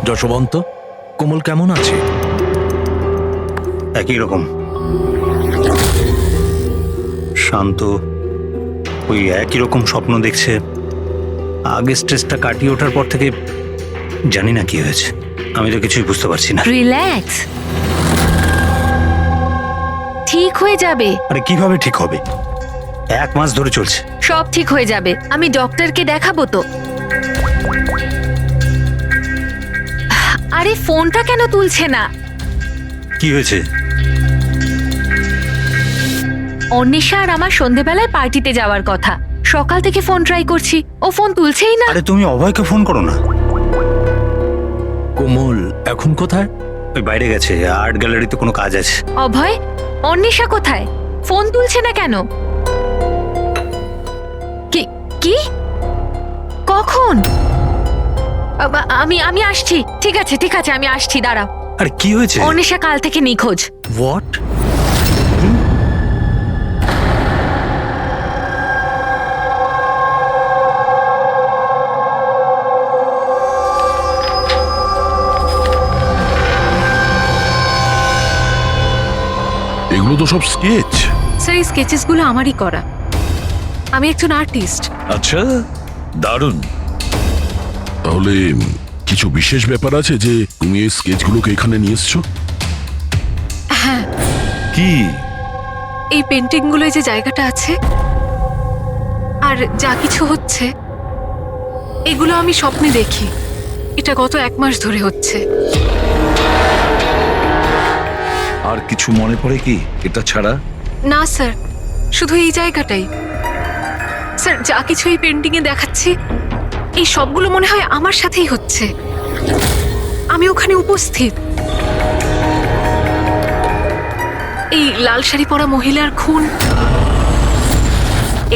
যশবন্ত, কোমল কেমন আছে? একই রকম শান্ত, ওই একই রকম স্বপ্ন দেখছে। আগে স্ট্রেসটা কাটিয়ে ওঠার পর থেকে জানি না কি হয়েছে, আমি তো কিছুই বুঝতে পারছি না। রিল্যাক্স, ঠিক হয়ে যাবে। আরে কিভাবে ঠিক হবে? 1 মাস ধরে চলছে। সব ঠিক হয়ে যাবে, আমি ডক্টরকে দেখাবো তো। আরে ফোনটা কেন তুলছে না? কি হয়েছে? অন্বেষা আর আমার সন্ধেবেলায় পার্টিতে যাওয়ার কথা, সকাল থেকে ফোন ট্রাই করছি, ও ফোন তুলছেই না। আরে তুমি অভয়কে ফোন করো না। কোমল এখন কোথায়? ওই বাইরে গেছে, আর্ট গ্যালারিতে কোনো কাজ আছে। অভয়, অন্বেষা কোথায়? ফোন তুলছে না কেন? কি কি কখন? আমি আমি আসছি। ঠিক আছে ঠিক আছে, আমি আসছি, দাঁড়াও। আরে কি হয়েছে? অন্বেষা কাল থেকে নিখোঁজ। হোয়াট? এগুলো তো সব স্কেচ। স্যার, এই স্কেচেসগুলো আমারই করা, আমি একজন আর্টিস্ট। আচ্ছা, দারুণ। তাহলে কিছু বিশেষ ব্যাপার আছে যে তুমি এই স্কেচগুলোকে এখানে নিয়ে এসছো? হ্যাঁ, কি? এই পেন্টিংগুলোয় যে জায়গাটা আছে আর যা কিছু হচ্ছে, এগুলো আমি স্বপ্নে দেখি। এটা গত 1 মাস ধরে হচ্ছে। আর কিছু মনে পড়ে কি এটা ছাড়া? না স্যার, শুধু এই জায়গাটাই। স্যার, যা কিছু এই পেন্টিংয়ে দেখাচ্ছি, এই সবগুলো মনে হয় আমার সাথেই হচ্ছে। আমি ওখানে উপস্থিত। এই লাল শাড়ি পরা মহিলার খুন,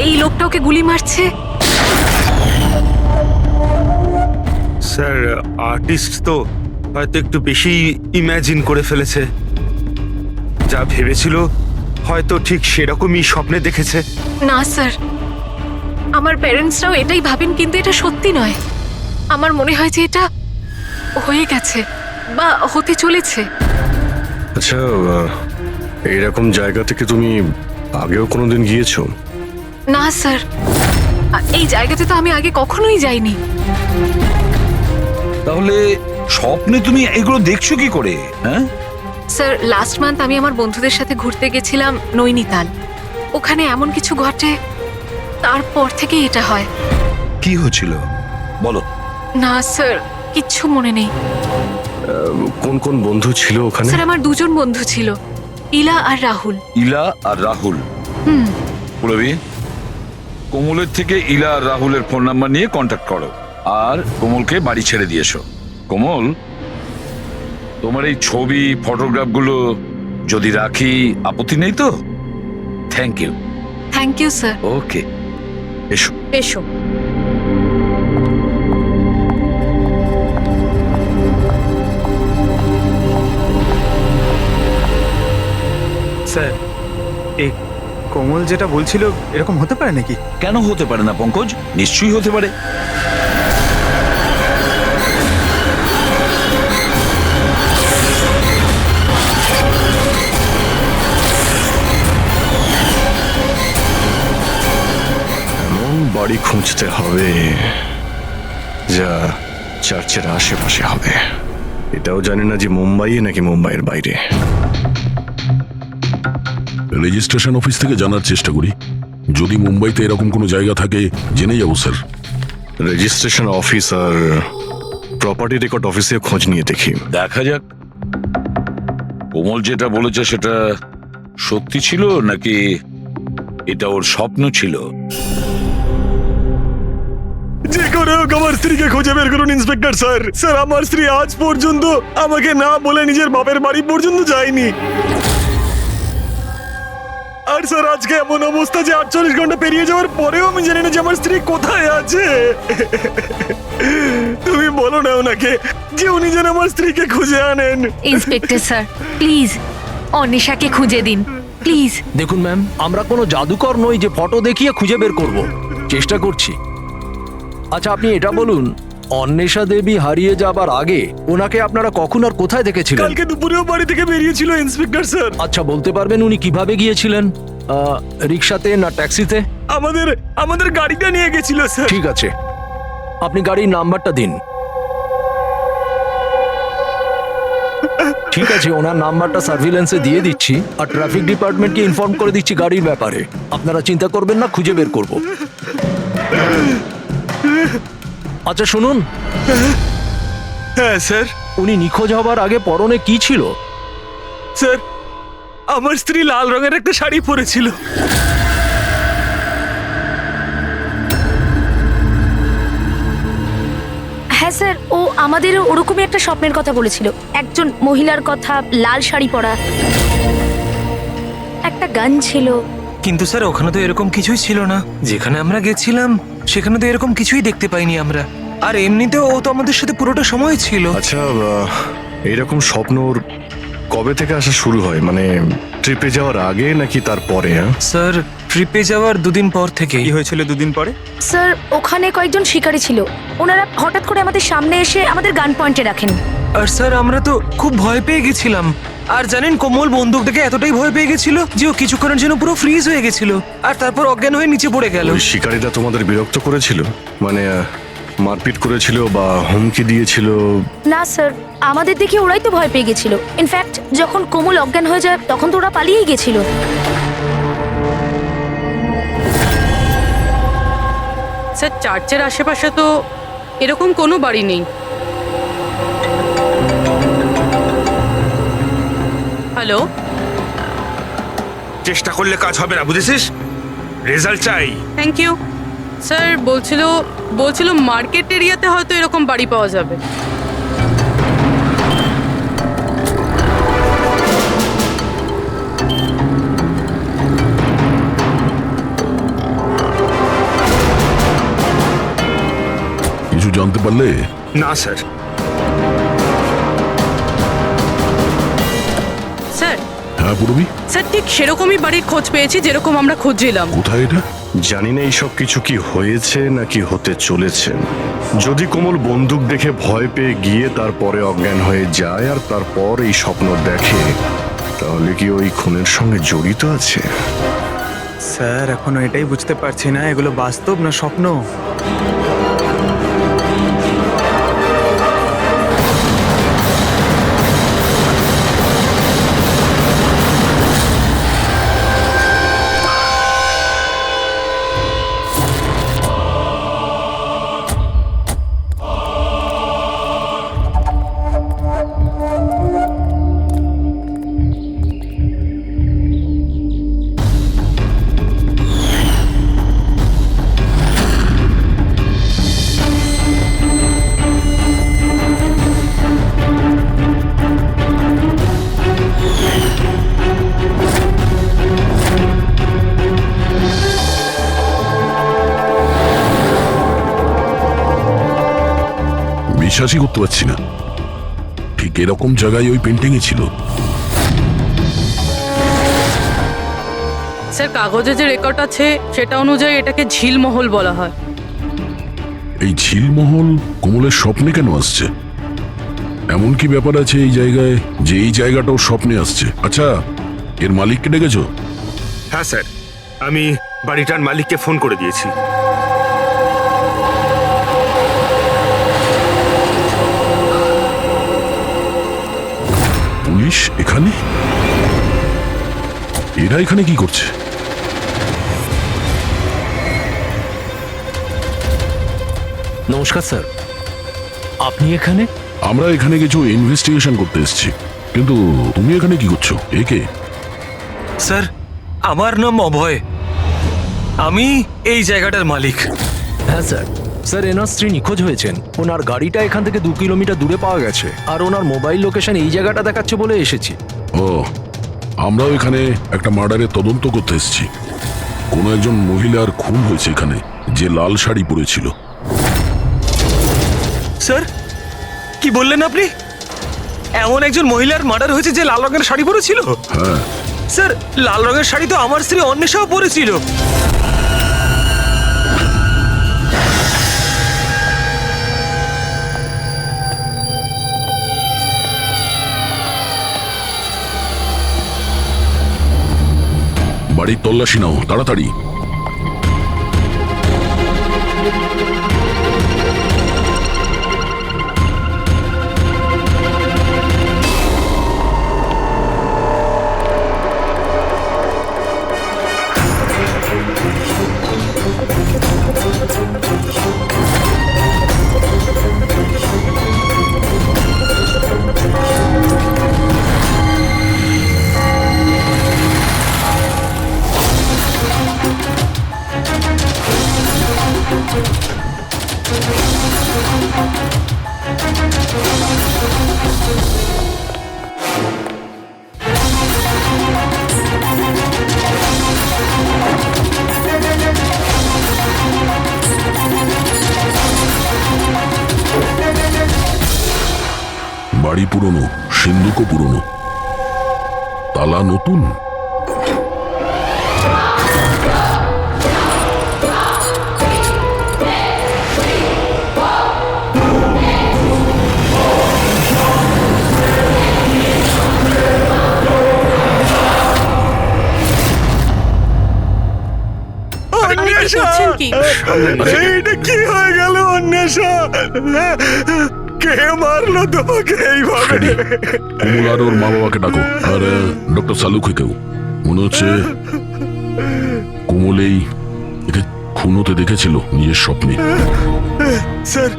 এই লোকটা ওকে গুলি মারছে। স্যার, আর্টিস্ট তো হয়তো একটু বেশি ইমাজিন করে ফেলেছে। যা ভেবেছিল হয়তো ঠিক সেরকমই স্বপ্নে দেখেছে। না স্যার, আমার প্যারেন্টসরাও এটাই ভাবেন, কিন্তু এটা সত্যি নয়। আমার মনে হয় যে এটা হয়ে গেছে বা হতে চলেছে। আচ্ছা, এইরকম জায়গা থেকে তুমি আগেও কোনোদিন গিয়েছো? না স্যার, এই জায়গাতে তো আমি আগে কখনোই যাইনি। তাহলে স্বপ্নে তুমি এগুলো দেখছো কি করে? হ্যাঁ স্যার, লাস্ট মান্থ আমি আমার বন্ধুদের সাথে ঘুরতে গেছিলাম নৈনিতাল। ওখানে এমন কিছু ঘটে, তারপর থেকে এটা হয়। কি হয়েছিল বলো? না স্যার, কিচ্ছু মনে নেই। কোন কোন বন্ধু ছিল ওখানে? স্যার, আমার 2 জন বন্ধু ছিল, ইলা আর রাহুল। ইলা আর রাহুল? পুরবি, কোমলের থেকে ইলা আর রাহুলের ফোন নাম্বার নিয়ে কন্ট্যাক্ট করো আর কোমলকে বাড়ি ছেড়ে দিয়ে এসো। কোমল, তোমার এই ছবি ফটোগ্রাফগুলো যদি রাখি আপত্তি নেই তো? Thank you. Thank you sir. Okay, এসো। এসো। স্যার, এই কোমল যেটা বলছিল এরকম হতে পারে নাকি? কেন হতে পারে না পঙ্কজ? নিশ্চয়ই হতে পারে। এমন বাড়ি খুঁজতে হবে যা চার্চের আশেপাশে হবে। এটাও জানি না যে মুম্বাইয়ে নাকি মুম্বাইয়ের বাইরে। রেজিস্ট্রেশন অফিস থেকে জানার চেষ্টা করি, যদি মুম্বাইতে এরকম কোনো জায়গা থাকে জেনে যাবো স্যার। রেজিস্ট্রেশন অফিস আর প্রপার্টি রেকর্ড অফিসে খোঁজ নিয়ে দেখি। দেখা যাক কোমল যেটা বলেছে সেটা সত্যি ছিল নাকি এটা ওর স্বপ্ন ছিল। যে করে হোক আমার স্ত্রীকে খুঁজে বের করুন ইন্সপেক্টর স্যার। স্যার আমার স্ত্রী আজ পর্যন্ত আমাকে না বলে নিজের বাপের বাড়ি পর্যন্ত যায়নি। আর স্যার আজকে এমন অবস্থা যে 48 ঘন্টা পেরিয়ে যাওয়ার পরেও আমি জানি না যে আমার স্ত্রী কোথায় আছে। তুমি বলো না ওনাকে যে উনি যেন আমার স্ত্রীকে খুঁজে আনেন। ইন্সপেক্টর স্যার প্লিজ অন্বেষাকে খুঁজে দিন প্লিজ। দেখুন ম্যাম, আমরা কোনো জাদুকর নই যে ফটো দেখিয়ে খুঁজে বের করব। চেষ্টা করছি। আচ্ছা আপনি এটা বলুন, অন্বেষা দেবী হারিয়ে যাবার আগে ওনাকে আপনারা কখন আর কোথায় দেখেছিলেন? কালকে দুপুরেও বাড়ি থেকে বেরিয়েছিল ইন্সপেক্টর স্যার। আচ্ছা বলতে পারবেন উনি কিভাবে গিয়েছিলেন? রিক্সাতে না ট্যাক্সিতে? আমাদের গাড়িটা নিয়ে গেছিল স্যার। ঠিক আছে, আপনি গাড়ির নাম্বারটা দিন। ঠিক আছে, ওনার নাম্বারটা সার্ভিলেন্সে দিয়ে দিচ্ছি আর ট্রাফিক ডিপার্টমেন্টকে ইনফর্ম করে দিচ্ছি গাড়ির ব্যাপারে। আপনারা চিন্তা করবেন না, খুঁজে বের করব। আচ্ছা শুনুন, হ্যাঁ স্যার। উনি নিখোঁজ হবার আগে পরনে কি ছিল? স্যার আমার স্ত্রী লাল রঙের একটা শাড়ি পরেছিল। হ্যাঁ স্যার, ও আমাদের ওরকমই একটা স্বপ্নের কথা বলেছিল। একজন মহিলার কথা, লাল শাড়ি পরা, একটা গান ছিল। কিন্তু স্যার ওখানে তো এরকম কিছুই ছিল না। যেখানে আমরা গেছিলাম সেখানে তো এরকম কিছুই দেখতে পাইনি আমরা। আর এমনিতেও ও তো আমাদের সাথে পুরোটা সময় ছিল। আচ্ছা এইরকম স্বপ্ন ওর কবে থেকে আসা শুরু হয়? মানে ট্রিপে যাওয়ার আগে নাকি তারপরে? স্যার ট্রিপে যাওয়ার দুদিন পর থেকে। কি হয়েছিল দুদিন পরে? স্যার ওখানে কয়েকজন শিকারী ছিল, ওনারা হঠাৎ করে আমাদের সামনে এসে আমাদের গান পয়েন্টে রাখেন। আর স্যার আমরা তো খুব ভয় পেয়ে গেছিলাম। আর জানেন কোমল বন্দুক দেখে এতটাই ভয় পেয়ে গেছিল যে ও কিছুক্ষণের জন্য পুরো ফ্রিজ হয়ে গেছিল আর তারপর অজ্ঞান হয়ে নিচে পড়ে গেল। ওই শিকারীরা তোমাদের বিরক্ত করেছিল? মানে মারপিট করেছিল বা হুমকি দিয়েছিল? না স্যার, আমাদের দেখে ওরাই তো ভয় পেয়ে গেছিল। ইনফ্যাক্ট যখন কোমল অজ্ঞান হয়ে যায় তখন তো ওরা পালিয়েই গেছিল। স্যার চার্চের আশেপাশে তো এরকম কোনো বাড়ি নেই। হ্যালো, চেষ্টা করলে কাজ হবে না, বুঝেছিস? রেজাল্ট চাই। Thank you. স্যার বলছিল মার্কেট এরিয়াতে হয়তো এরকম বাড়ি পাওয়া যাবে। কিছু জানতে পারলে? না স্যার। স্যার হ্যাঁ পূরবী, স্যার ঠিক সেরকমই বাড়ির খোঁজ পেয়েছি যেরকম আমরা খুঁজছিলাম। কোথায় এটা? জানি না এইসব কিছু কি হয়েছে নাকি হতে চলেছে। যদি কোমল বন্দুক দেখে ভয় পেয়ে গিয়ে তারপরে অজ্ঞান হয়ে যায় আর তারপর এই স্বপ্ন দেখে, তাহলে কি ওই খুনের সঙ্গে জড়িত আছে? স্যার এখনো এটাই বুঝতে পারছি না এগুলো বাস্তব না স্বপ্ন। বিশ্বাসই করতে পারছি না, ঠিক এরকম জায়গায় ওই পেন্টিংই ছিল। স্যার কাগজে যে রেকর্ড আছে সেটা অনুযায়ী এটাকে ঝিলমহল বলা হয়। এই ঝিলমহল কোমলের স্বপ্নে কেন আসছে? এমন কি ব্যাপার আছে এই জায়গায় যে এই জায়গাটাও স্বপ্নে আসছে? আচ্ছা এর মালিককে ডেকেছো? হ্যাঁ স্যার, আমি বাড়িটার মালিককে ফোন করে দিয়েছি। পুলিশ এখানে? এরা এখানে কি করছে? নমস্কার স্যার, আপনি এখানে? আমরা এখানে কিছু ইনভেস্টিগেশন করতে এসেছি, কিন্তু তুমি এখানে কি করছো? একে স্যার, আমার নাম অভয়। আমি এই জায়গাটার মালিক। হ্যাঁ স্যার। স্যার, এনার স্ত্রী নিখোঁজ হয়েছেন। ওনার গাড়িটা এখান থেকে 2 কিলোমিটার দূরে পাওয়া গেছে, আর ওনার মোবাইল লোকেশন এই জায়গাটা দেখাচ্ছে বলে এসেছি। ও, আমরাও এখানে একটা মার্ডারের তদন্ত করতে এসেছি। কোনো একজন মহিলার খুন হয়েছে এখানে, যে লাল শাড়ি পরেছিল। স্যার, কি বললেন আপনি? এমন একজন মহিলার মার্ডার হয়েছে যে লাল রঙের শাড়ি পরেছিল? হ্যাঁ, স্যার, লাল রঙের শাড়ি তো আমার স্ত্রী অন্বেষাও পরেছিল। বাড়ির তল্লাশি নাও তাড়াতাড়ি। বাড়ি পুরনো, সিন্ধুকও পুরনো, তালা নতুন। করছেন কি? এইটা কি হয়ে গেল অন্বেষা? কে মারলো তোমাকে এইভাবে? কমল আর ওর মা বাবাকে ডাকো, আর ডক্টর সালুকেও। মনে হচ্ছে কোমল একে খুন হতে দেখেছিল নিজের স্বপ্নে। স্যার,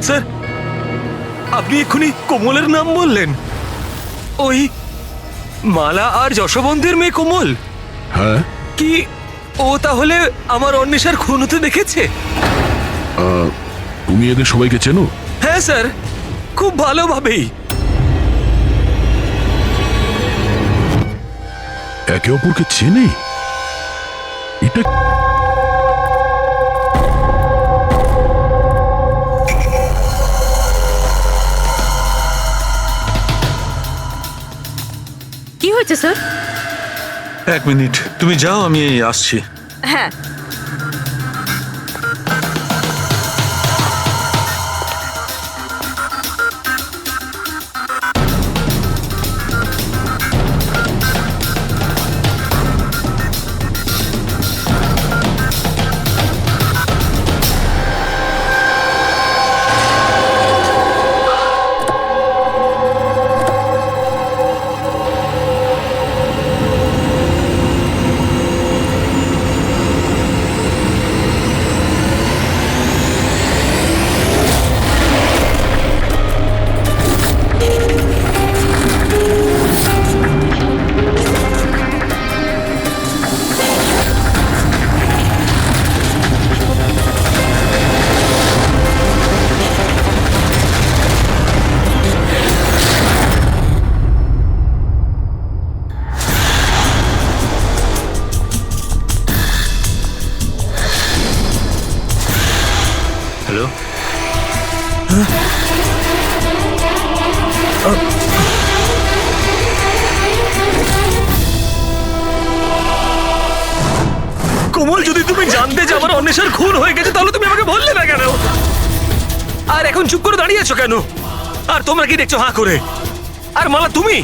স্যার, আপনি এক্ষুনি কোমলের নাম বললেন? ওই মালা আর যশবন্তের মেয়ে কোমল? হ্যাঁ। কি ও তাহলে আমার অন্বেষার খুন হতে দেখেছে? তুমি এদের সবাইকে চেনো? হ্যাঁ স্যার, খুব ভালোভাবেই। একে অপরকে চেনে? এটা কি হয়েছে স্যার? 1 মিনিট, তুমি যাও, আমি আসছি। হ্যাঁ। হ্যালো, কোমল, যদি তুমি জানতে যে আমার অন্বেষার খুন হয়ে গেছে তাহলে তুমি আমাকে বললে না কেন? আর এখন চুপ করে দাঁড়িয়ে আছো কেন? আর তোমরা কি দেখছো হাঁ করে? আর মালা, তুমি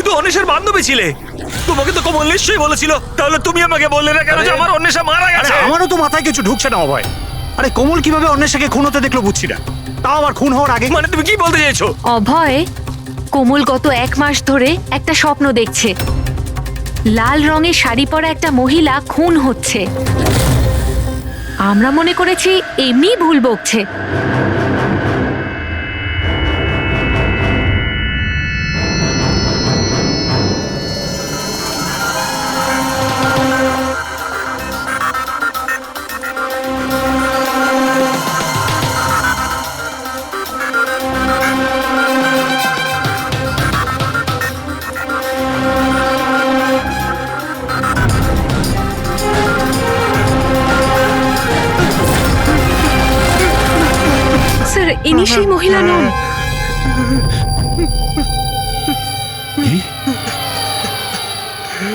তো অন্বেষার বান্ধবী ছিলে। তোমাকে তো কোমল নিশ্চয়ই বলেছিল, তাহলে তুমি আমাকে বললে না কেন যে আমার অন্বেষা মারা গেছে? আমারও তো মাথায় কিছু ঢুকছে না অভয়। আরে কোমল কিভাবে অন্বেষাকে খুন হতে দেখলো বুঝছি না, তাও আবার খুন হওয়ার আগে। মানে তুমি কি বলতে চাইছো? অভয়, কোমল গত 1 মাস ধরে একটা স্বপ্ন দেখছে। লাল রঙের শাড়ি পরা একটা মহিলা খুন হচ্ছে। আমরা মনে করেছি এমনি ভুল বকছে। স্যার ইনি সেই মহিলা নন। কি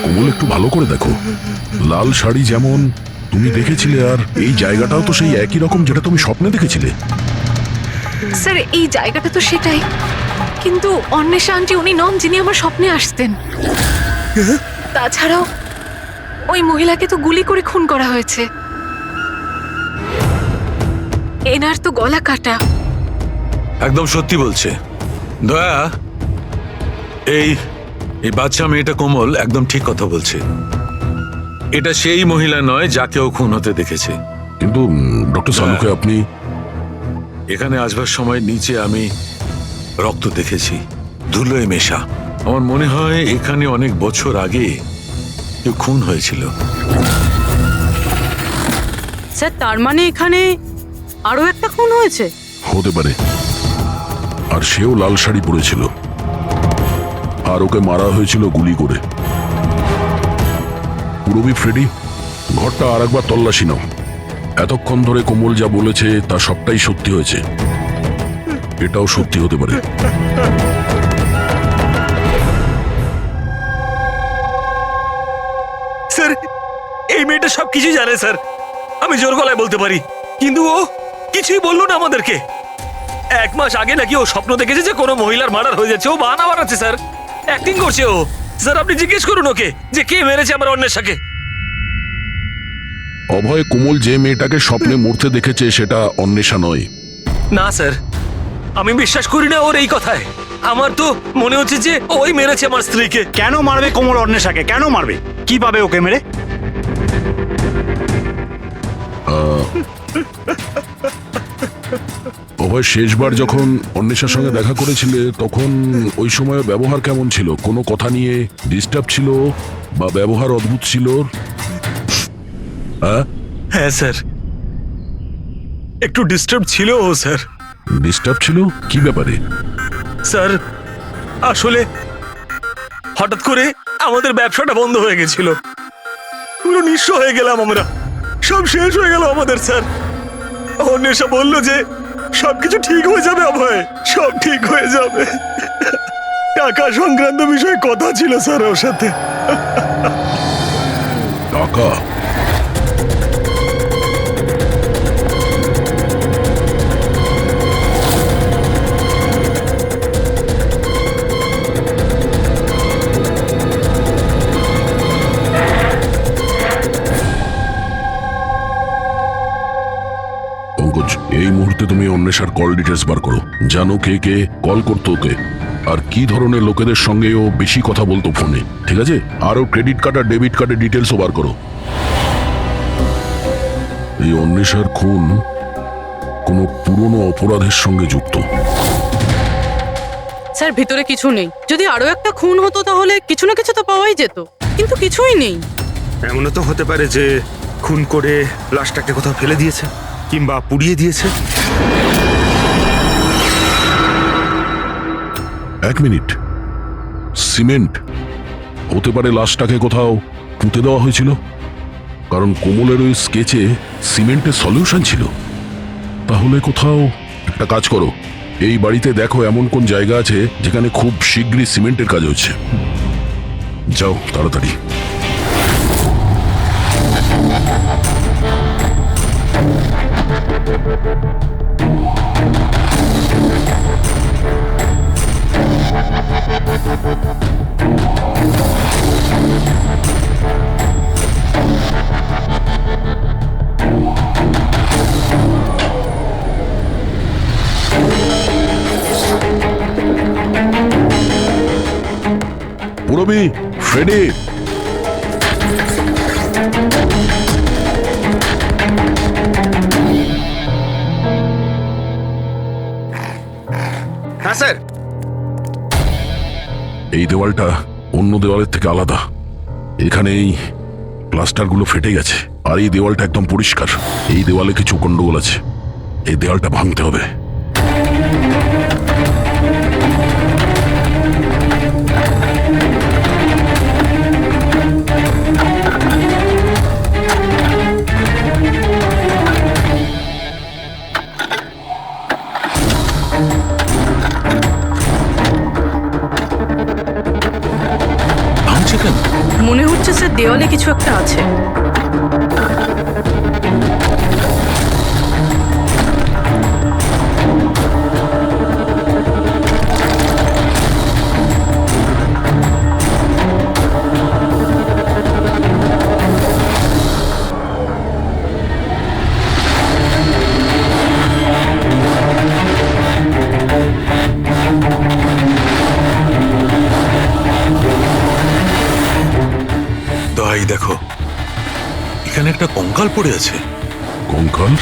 কোমল, একটু ভালো করে দেখো। লাল শাড়ি যেমন তুমি দেখেছিলে, আর এই জায়গাটাও তো সেই একই রকম যেটা তুমি স্বপ্নে দেখেছিলে। স্যার এই জায়গাটা তো সেটাই, কিন্তু অন্বেষা আন্টি উনি নন যিনি আমার স্বপ্নে আসতেন। তাছাড়াও ওই মহিলাকে তো গুলি করে খুন করা হয়েছে। এনার তো গলা কাটা। একদম সত্যি বলছে দয়া। এই এই বাচ্চা মেয়েটা কোমল একদম ঠিক কথা বলছে। এটা সেই মহিলা নয় যাকে ও খুন হতে দেখেছে। কিন্তু ডক্টর সালুকে আপনি এখানে আসবার সময় নিচে আমি রক্ত দেখেছি, ধুলোয় মেশা। আমার মনে হয় এখানে অনেক বছর আগে কেউ খুন হয়েছিল। স্যার তার মানে এখানে আরো একটা খুন হয়েছে? হতে পারে, আর সেও লাল শাড়ি পরেছিল, আর ওকে মারা হয়েছিল গুলি করে। পুরবি ফ্রেডি, ঘরটা আর একবার তল্লাশি নাও। এতক্ষণ ধরে কোমল যা বলেছে তা সবটাই সত্যি হয়েছে, এটাও সত্যি হতে পারে। স্যার এই মেয়েটা সবকিছু জানে স্যার, আমি জোর গলায় বলতে পারি, কিন্তু ও কিছুই বললো না আমাদেরকে। 1 মাস আগে নাকি ও স্বপ্ন দেখেছে যে কোনো মহিলার মার্ডার হয়ে যাচ্ছে। ও বাহানা বানাচ্ছে স্যার, অ্যাক্টিং করছে ও। স্যার আপনি জিজ্ঞেস করুন ওকে যে কে মেরেছে আমার অন্বেষাকে। অভয়, কোমল যে মেয়েটাকে স্বপ্নে মরতে দেখেছে সেটা অন্বেষা নয়। না স্যার, আমি বিশ্বাস করি না ওর এই কথায়। আমার তো মনে হচ্ছে যে ওই মেরেছে আমার স্ত্রীকে। কেন মারবে কোমল অন্বেষাকে? কেন মারবে? কি পাবে ওকে মেরে? অভয়, শেষবার যখন অন্বেষার সঙ্গে দেখা করেছিলে তখন ওই সময় ব্যবহার কেমন ছিল? কোনো কথা নিয়ে ডিস্টার্ব ছিল বা ব্যবহার অদ্ভুত ছিল? হ্যাঁ স্যার, একটু ডিস্টার্ব ছিল ও স্যার। ডিস্টার্ব ছিল? কি ব্যাপারে? স্যার আসলে হঠাৎ করে আমাদের ব্যবসাটা বন্ধ হয়ে গেছিল, পুরো নিঃস্ব হয়ে গেলাম আমরা, সব শেষ হয়ে গেল আমাদের। স্যার অন্বেষা বলল যে সবকিছু ঠিক হয়ে যাবে অভয়, সব ঠিক হয়ে যাবে। টাকা সংক্রান্ত বিষয়ে কথা ছিল স্যার ওর সাথে। টাকা? এই মুহূর্তে তুমি অন্বেষার কল ডিটেলস বার করো। জানো কে কে কল করতো ওকে, আর কি ধরনের লোকেদের সঙ্গে ও বেশি কথা বলতো ফোনে, ঠিক আছে? আর ও ক্রেডিট কার্ড আর ডেবিট কার্ডের ডিটেলসও বার করো। এই অন্বেষার খুন কোনো পুরনো অপরাধের সঙ্গে যুক্ত। স্যার ভিতরে কিছু নেই। যদি আরো একটা খুন হতো তাহলে কিছু না কিছু তো পাওয়াই যেত, কিন্তু কিছুই নেই। এমনও তো হতে পারে যে খুন করে লাশটাকে কোথাও ফেলে দিয়েছে কিংবা পুড়িয়ে দিয়েছে। 1 মিনিট, সিমেন্ট হতে পারে লাশটাকে কোথাও পুঁতে দেওয়া হয়েছিল, কারণ কোমলের ওই স্কেচে সিমেন্টের সলিউশন ছিল। তাহলে কোথাও একটা কাজ করো, এই বাড়িতে দেখো এমন কোন জায়গা আছে যেখানে খুব শীঘ্রই সিমেন্টের কাজ হচ্ছে। যাও তাড়াতাড়ি। পুরবি, ফ্রেডি, হ্যাঁ স্যার। এই দেওয়ালটা অন্য দেওয়ালের থেকে আলাদা। এখানে এই প্লাস্টারগুলো ফেটে গেছে, আর এই দেওয়ালটা একদম পরিষ্কার। এই দেওয়ালে কিছু গন্ডগোল আছে, এই দেওয়ালটা ভাঙতে হবে। ভাঙছে কেন? মনে হচ্ছে স্যার দেওয়ালে কিছু একটা আছে। দয়াই দেখো, এখানে একটা কঙ্কাল পড়ে আছে। কঙ্কাল?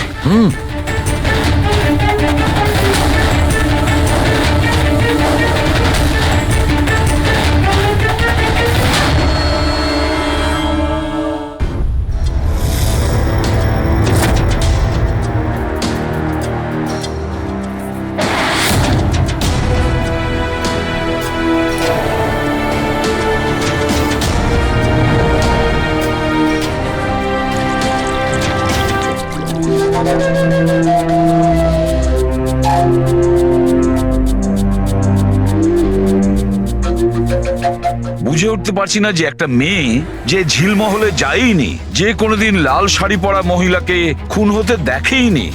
বুঝে উঠতে পারছি না যে একটা মেয়ে যে ঝিলমহলে যায়নি, যে কোনোদিন লাল শাড়ি পরা মহিলাকে খুন হতে দেখেইনি,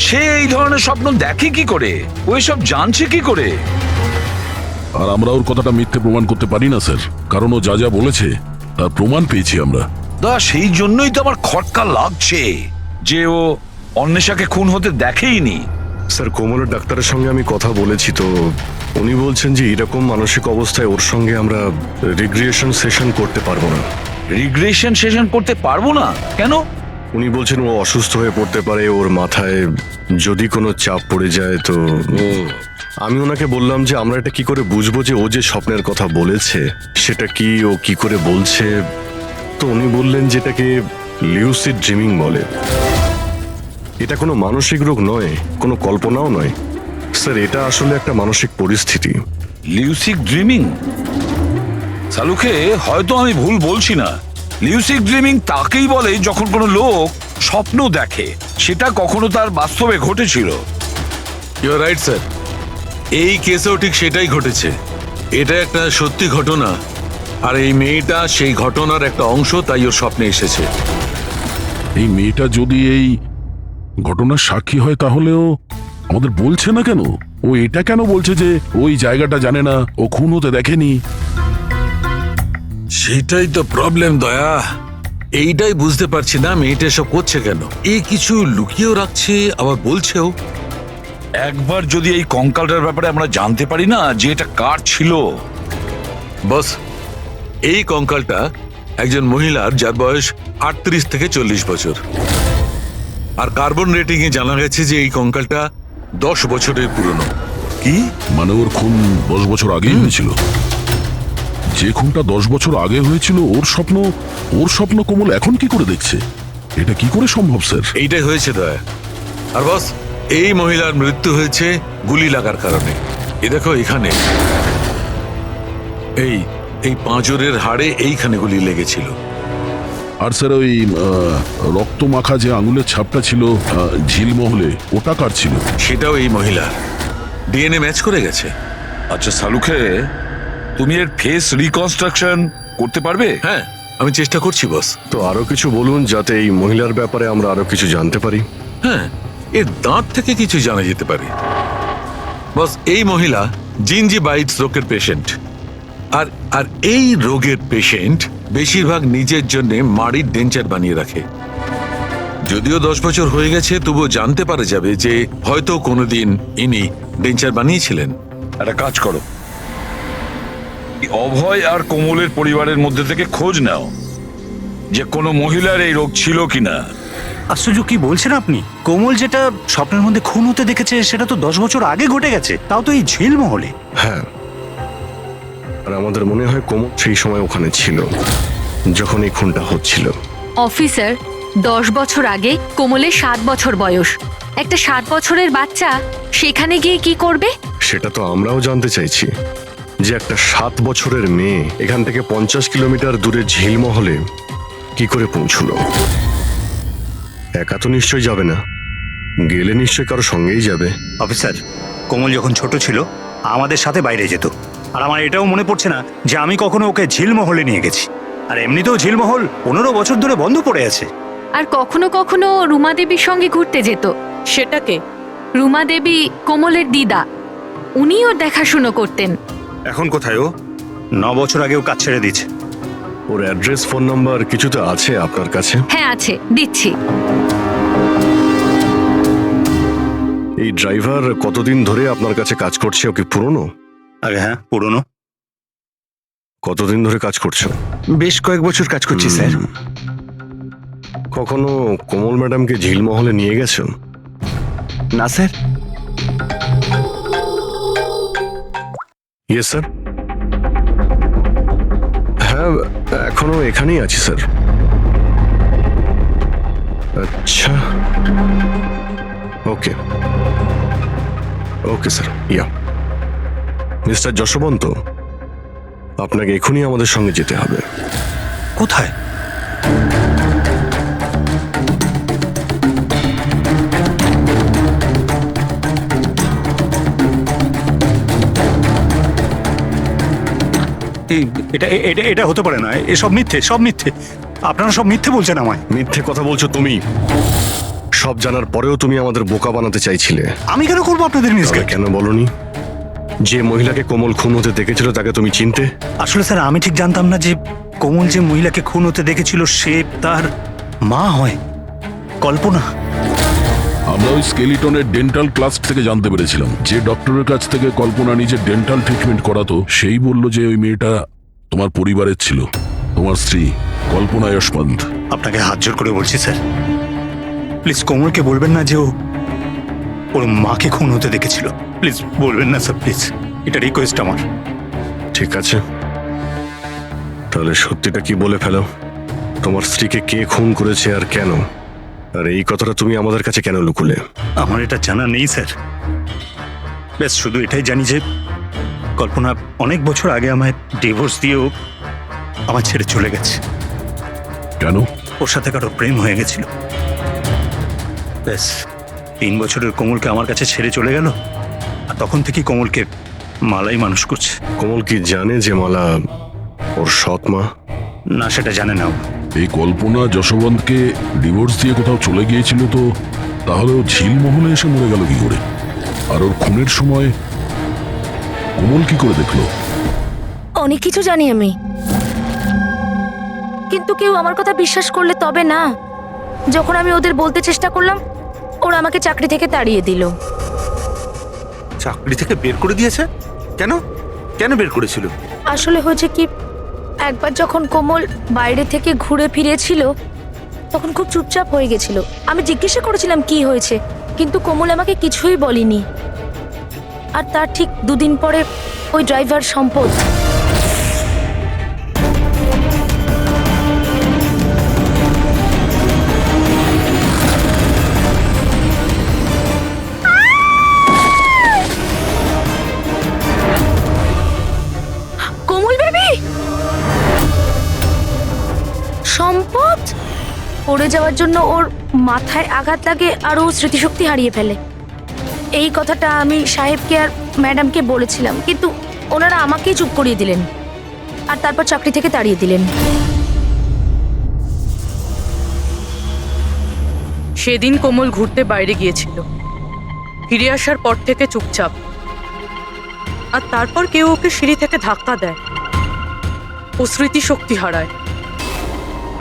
সে এই ধরনের স্বপ্ন দেখে কি করে? ওই সব জানছে কি করে? আর আমরা ওর কথাটা মিথ্যে প্রমাণ করতে পারি না স্যার, কারণ ও যা যা বলেছে তার প্রমাণ পেয়েছি আমরা। সেই জন্যই তো আমার খটকা লাগছে যে ও অন্বেষাকে খুন হতে দেখেইনি। স্যার, কোমলের ডাক্তারের সঙ্গে আমি কথা বলেছি, তো উনি বলছেন যে এরকম মানসিক অবস্থায় ওর সঙ্গে আমরা রিগ্রেশন সেশন করতে পারবো না। রিগ্রেশন সেশন করতে পারবো না কেন? উনি বলছেন ও অসুস্থ হয়ে পড়তে পারে, ওর মাথায় যদি কোনো চাপ পড়ে যায় তো। আমি ওনাকে বললাম যে আমরা এটা কি করে বুঝবো যে ও যে স্বপ্নের কথা বলেছে সেটা কি, ও কি করে বলছে। তো উনি বললেন যেটাকে লিউসিড ড্রিমিং বলে। এটা কোনো মানসিক রোগ নয়, কোনো কল্পনাও নয় স্যার, এটা আসলে একটা মানসিক পরিস্থিতি। লিউসিড ড্রিমিং? সালুকে হয়তো আমি ভুল বলছি না। লিউসিড ড্রিমিং তাকেই বলে যখন কোনো লোক স্বপ্ন দেখে, সেটা কখনো তার বাস্তবে ঘটেছিল। ইউ আর রাইট স্যার, এই কেসেও ঠিক সেটাই ঘটেছে। এটা একটা সত্যি ঘটনা, আর এই মেয়েটা সেই ঘটনার একটা অংশ, তাই ওর স্বপ্নে এসেছে। এই মেয়েটা যদি এই ঘটনার সাক্ষী হয় তাহলেও আমাদের বলছে না কেন? ও এটা কেন বলছে যে ওই জায়গাটা জানে না, ও খুন হতে দেখেনি? সেটাই তো প্রবলেম দয়া, এইটাই বুঝতে পারছি না মেয়েটা সব করছে কেন। এই কিছু লুকিয়েও রাখছে, আবার বলছেও। একবার যদি এই কঙ্কালটার ব্যাপারে আমরা জানতে পারি না যে এটা কার ছিল। বস, এই কঙ্কালটা একজন মহিলার, যার বয়স 38 থেকে 40 বছর। আর কার্বন রেটিং এ জানা গেছে যে এই কঙ্কালটা 10 বছরের পুরনো। কি মানে ওর খুন 10 বছর আগেই হয়েছিল? যে খুনটা 10 বছর আগে হয়েছিল ওর স্বপ্ন কোমল এখন কি করে দেখছে? এটা কি করে সম্ভব স্যার? এইটাই হয়েছে দয়া। আর বস, এই মহিলার মৃত্যু হয়েছে গুলি লাগার কারণে। এ দেখো এখানে, এই পাঁজরের হাড়ে এইখানে গুলি লেগেছিল। আর স্যার ওই রক্ত মাখা যে আঙুলের ছাপটা ছিল ঝিলমহলে, ওটা কার ছিল? সেটাও এই মহিলার। ডিএনএ ম্যাচ করে গেছে। আচ্ছা সালুকে, তুমি এর ফেস রিকনস্ট্রাকশন করতে পারবে? হ্যাঁ, আমি চেষ্টা করছি বস। তো আরো কিছু বলুন যাতে এই মহিলার ব্যাপারে আমরা আরো কিছু জানতে পারি। হ্যাঁ, এর দাঁত থেকে কিছু জানা যেতে পারে। বস, এই মহিলা জিঞ্জিভাইটিস রোগের পেশেন্ট। আর এই রোগের পেশেন্ট বেশিরভাগ নিজের জন্য মাড়ির ডেঞ্চার বানিয়ে রাখে। যদিও 10 বছর হয়ে গেছে, তবুও জানতে পারা যাবে যে হয়তো কোনোদিন ইনি ডেঞ্চার বানিয়েছিলেন। একটা কাজ করো, অভয় আর কোমলের পরিবারের মধ্যে থেকে খোঁজ নাও যে কোনো মহিলার এই রোগ ছিল কিনা। আশ্চর্য, কি বলছেন আপনি? কোমল যেটা স্বপ্নের মধ্যে খুন হতে দেখেছে সেটা তো 10 বছর আগে ঘটে গেছে, তাও তো এই ঝিলমহলে। হ্যাঁ, আর আমাদের মনে হয় কোমল সেই সময় ওখানে ছিল যখন এই খুনটা হচ্ছিল। অফিসার, 10 বছর আগে কোমলের 7 বছর বয়স। একটা 7 বছরের বাচ্চা সেখানে গিয়ে কি করবে? সেটা তো আমরাও জানতে চাইছি, যে একটা 7 বছরের মেয়ে এখান থেকে 50 কিলোমিটার দূরে ঝিলমহলে কি করে পৌঁছলো। একা তো নিশ্চয়ই যাবে না, গেলে নিশ্চয়ই কারো সঙ্গেই যাবে। অফিসার, কোমল যখন ছোট ছিল আমাদের সাথে বাইরে যেত, আর আমার এটাও মনে পড়ছে না যে আমি কখনো ওকে ঝিলমহলে নিয়ে গেছি। আর এমনিতেও ঝিলমহল 15 বছর ধরে বন্ধ পড়ে আছে। আর কখনো কখনো রুমা দেবীর সঙ্গে ঘুরতে যেত। সেটাকে রুমা দেবী কোমলের দিদা, উনিও দেখাশুনো করতেন। এখন কোথায় ও? 9 বছর আগেও কাজ ছেড়ে দিয়েছে। ওর অ্যাড্রেস, ফোন নাম্বার কিছু তো আছে আপনার কাছে? হ্যাঁ আছে, দিচ্ছি। এই ড্রাইভার কতদিন ধরে আপনার কাছে কাজ করছে? ও কি পুরনো? আরে হ্যাঁ, পুরনো। কতদিন ধরে কাজ করছো? বেশ কয়েক বছর কাজ করছি স্যার। কখনো কোমল ম্যাডামকে ঝিলমহলে নিয়ে গেছো? না স্যার। Yes sir. হ্যাঁ, এখনো এখানেই আছি স্যার। আচ্ছা, ওকে ওকে স্যার। ইয়া, মিস্টার যশবন্ত, আপনাকে এখনই আমাদের সঙ্গে যেতে হবে। কোথায়? এটা এটা এটা হতে পারে না, এসব মিথ্যে, সব মিথ্যে। আপনারা সব মিথ্যে বলছেন আমায়। মিথ্যে কথা বলছো তুমি। সব জানার পরেও তুমি আমাদের বোকা বানাতে চাইছিলে। আমি কেন করবো আপনাদের মিসকে? তবে কেন বলনি যে মহিলাকে কোমল খুন হতে দেখেছিল তাকে তুমি চিনতে? আসলে স্যার, আমি ঠিক জানতাম না যে কোমল যে মহিলাকে খুন হতে দেখেছিল সে তার মা হয়, কল্পনা। আমরা ওই স্কেলিটনের ডেন্টাল ক্লাস থেকে জানতে পেরেছিলাম, যে ডক্টরের কাছ থেকে কল্পনা নিজের ডেন্টাল ট্রিটমেন্ট করাতো সেই বলল যে ওই মেয়েটা তোমার পরিবারের ছিল, তোমার স্ত্রী কল্পনা যশবন্ত। আপনাকে হাত জোর করে বলছি স্যার, প্লিজ কোমলকে বলবেন না যে ও ওর মাকে খুন হতে দেখেছিল। প্লিজ বলবেন না স্যার, প্লিজ, এটা রিকোয়েস্ট আমার। ঠিক আছে, তাহলে সত্যিটা কি বলে ফেলো। তোমার স্ত্রীকে কে খুন করেছে আর কেন? আর এই কথাটা তুমি আমাদের কাছে কেন লুকুলে? আমার এটা জানা নেই স্যার। ব্যাস শুধু এটাই জানি যে কল্পনা অনেক বছর আগে আমায় ডিভোর্স দিয়েও আমার ছেড়ে চলে গেছে। কেন? ওর সাথে কারো প্রেম হয়ে গেছিল। ব্যাস 3 বছরের কোমলকে আমার কাছে ছেড়ে চলে গেল, আর তখন থেকেই কোমলকে মালাই মানুষ করছে। কোমল কি জানে যে মালা ওর সৎ মা? না, সেটা জানে না ও। এই কল্পনা যশবন্তকে ডিভোর্স দিয়ে কোথাও চলে গিয়েছিল, তো তাহলে ও ঝিলমহলে এসে মরে গেল কি করে? আর ওর খুনের সময় কোমল কি করে দেখলো? অনেক কিছু জানি আমি, কিন্তু কেউ আমার কথা বিশ্বাস করলে তবে না। যখন আমি ওদের বলতে চেষ্টা করলাম, ওরা আমাকে চাকরি থেকে তাড়িয়ে দিল। চাকরি থেকে বের করে দিয়েছে? কেন কেন বের করেছিল? আসলে হয়েছে কি, একবার যখন কোমল বাইরে থেকে ঘুরে ফিরেছিল তখন খুব চুপচাপ হয়ে গেছিল। আমি জিজ্ঞাসা করেছিলাম কি হয়েছে, কিন্তু কোমল আমাকে কিছুই বলেনি। আর তার ঠিক 2 দিন পরে ওই ড্রাইভার সম্পদ সম্পদ পড়ে যাওয়ার জন্য ওর মাথায় আঘাত লাগে আর ও স্মৃতিশক্তি হারিয়ে ফেলে। এই কথাটা আমি সাহেবকে আর ম্যাডামকে বলেছিলাম, কিন্তু ওনারা আমাকেই চুপ করিয়ে দিলেন আর তারপর চাকরি থেকে তাড়িয়ে দিলেন। সেদিন কোমল ঘুরতে বাইরে গিয়েছিল, ফিরে আসার পর থেকে চুপচাপ। আর তারপর কেউ ওকে সিঁড়ি থেকে ধাক্কা দেয়, ও স্মৃতিশক্তি হারায়।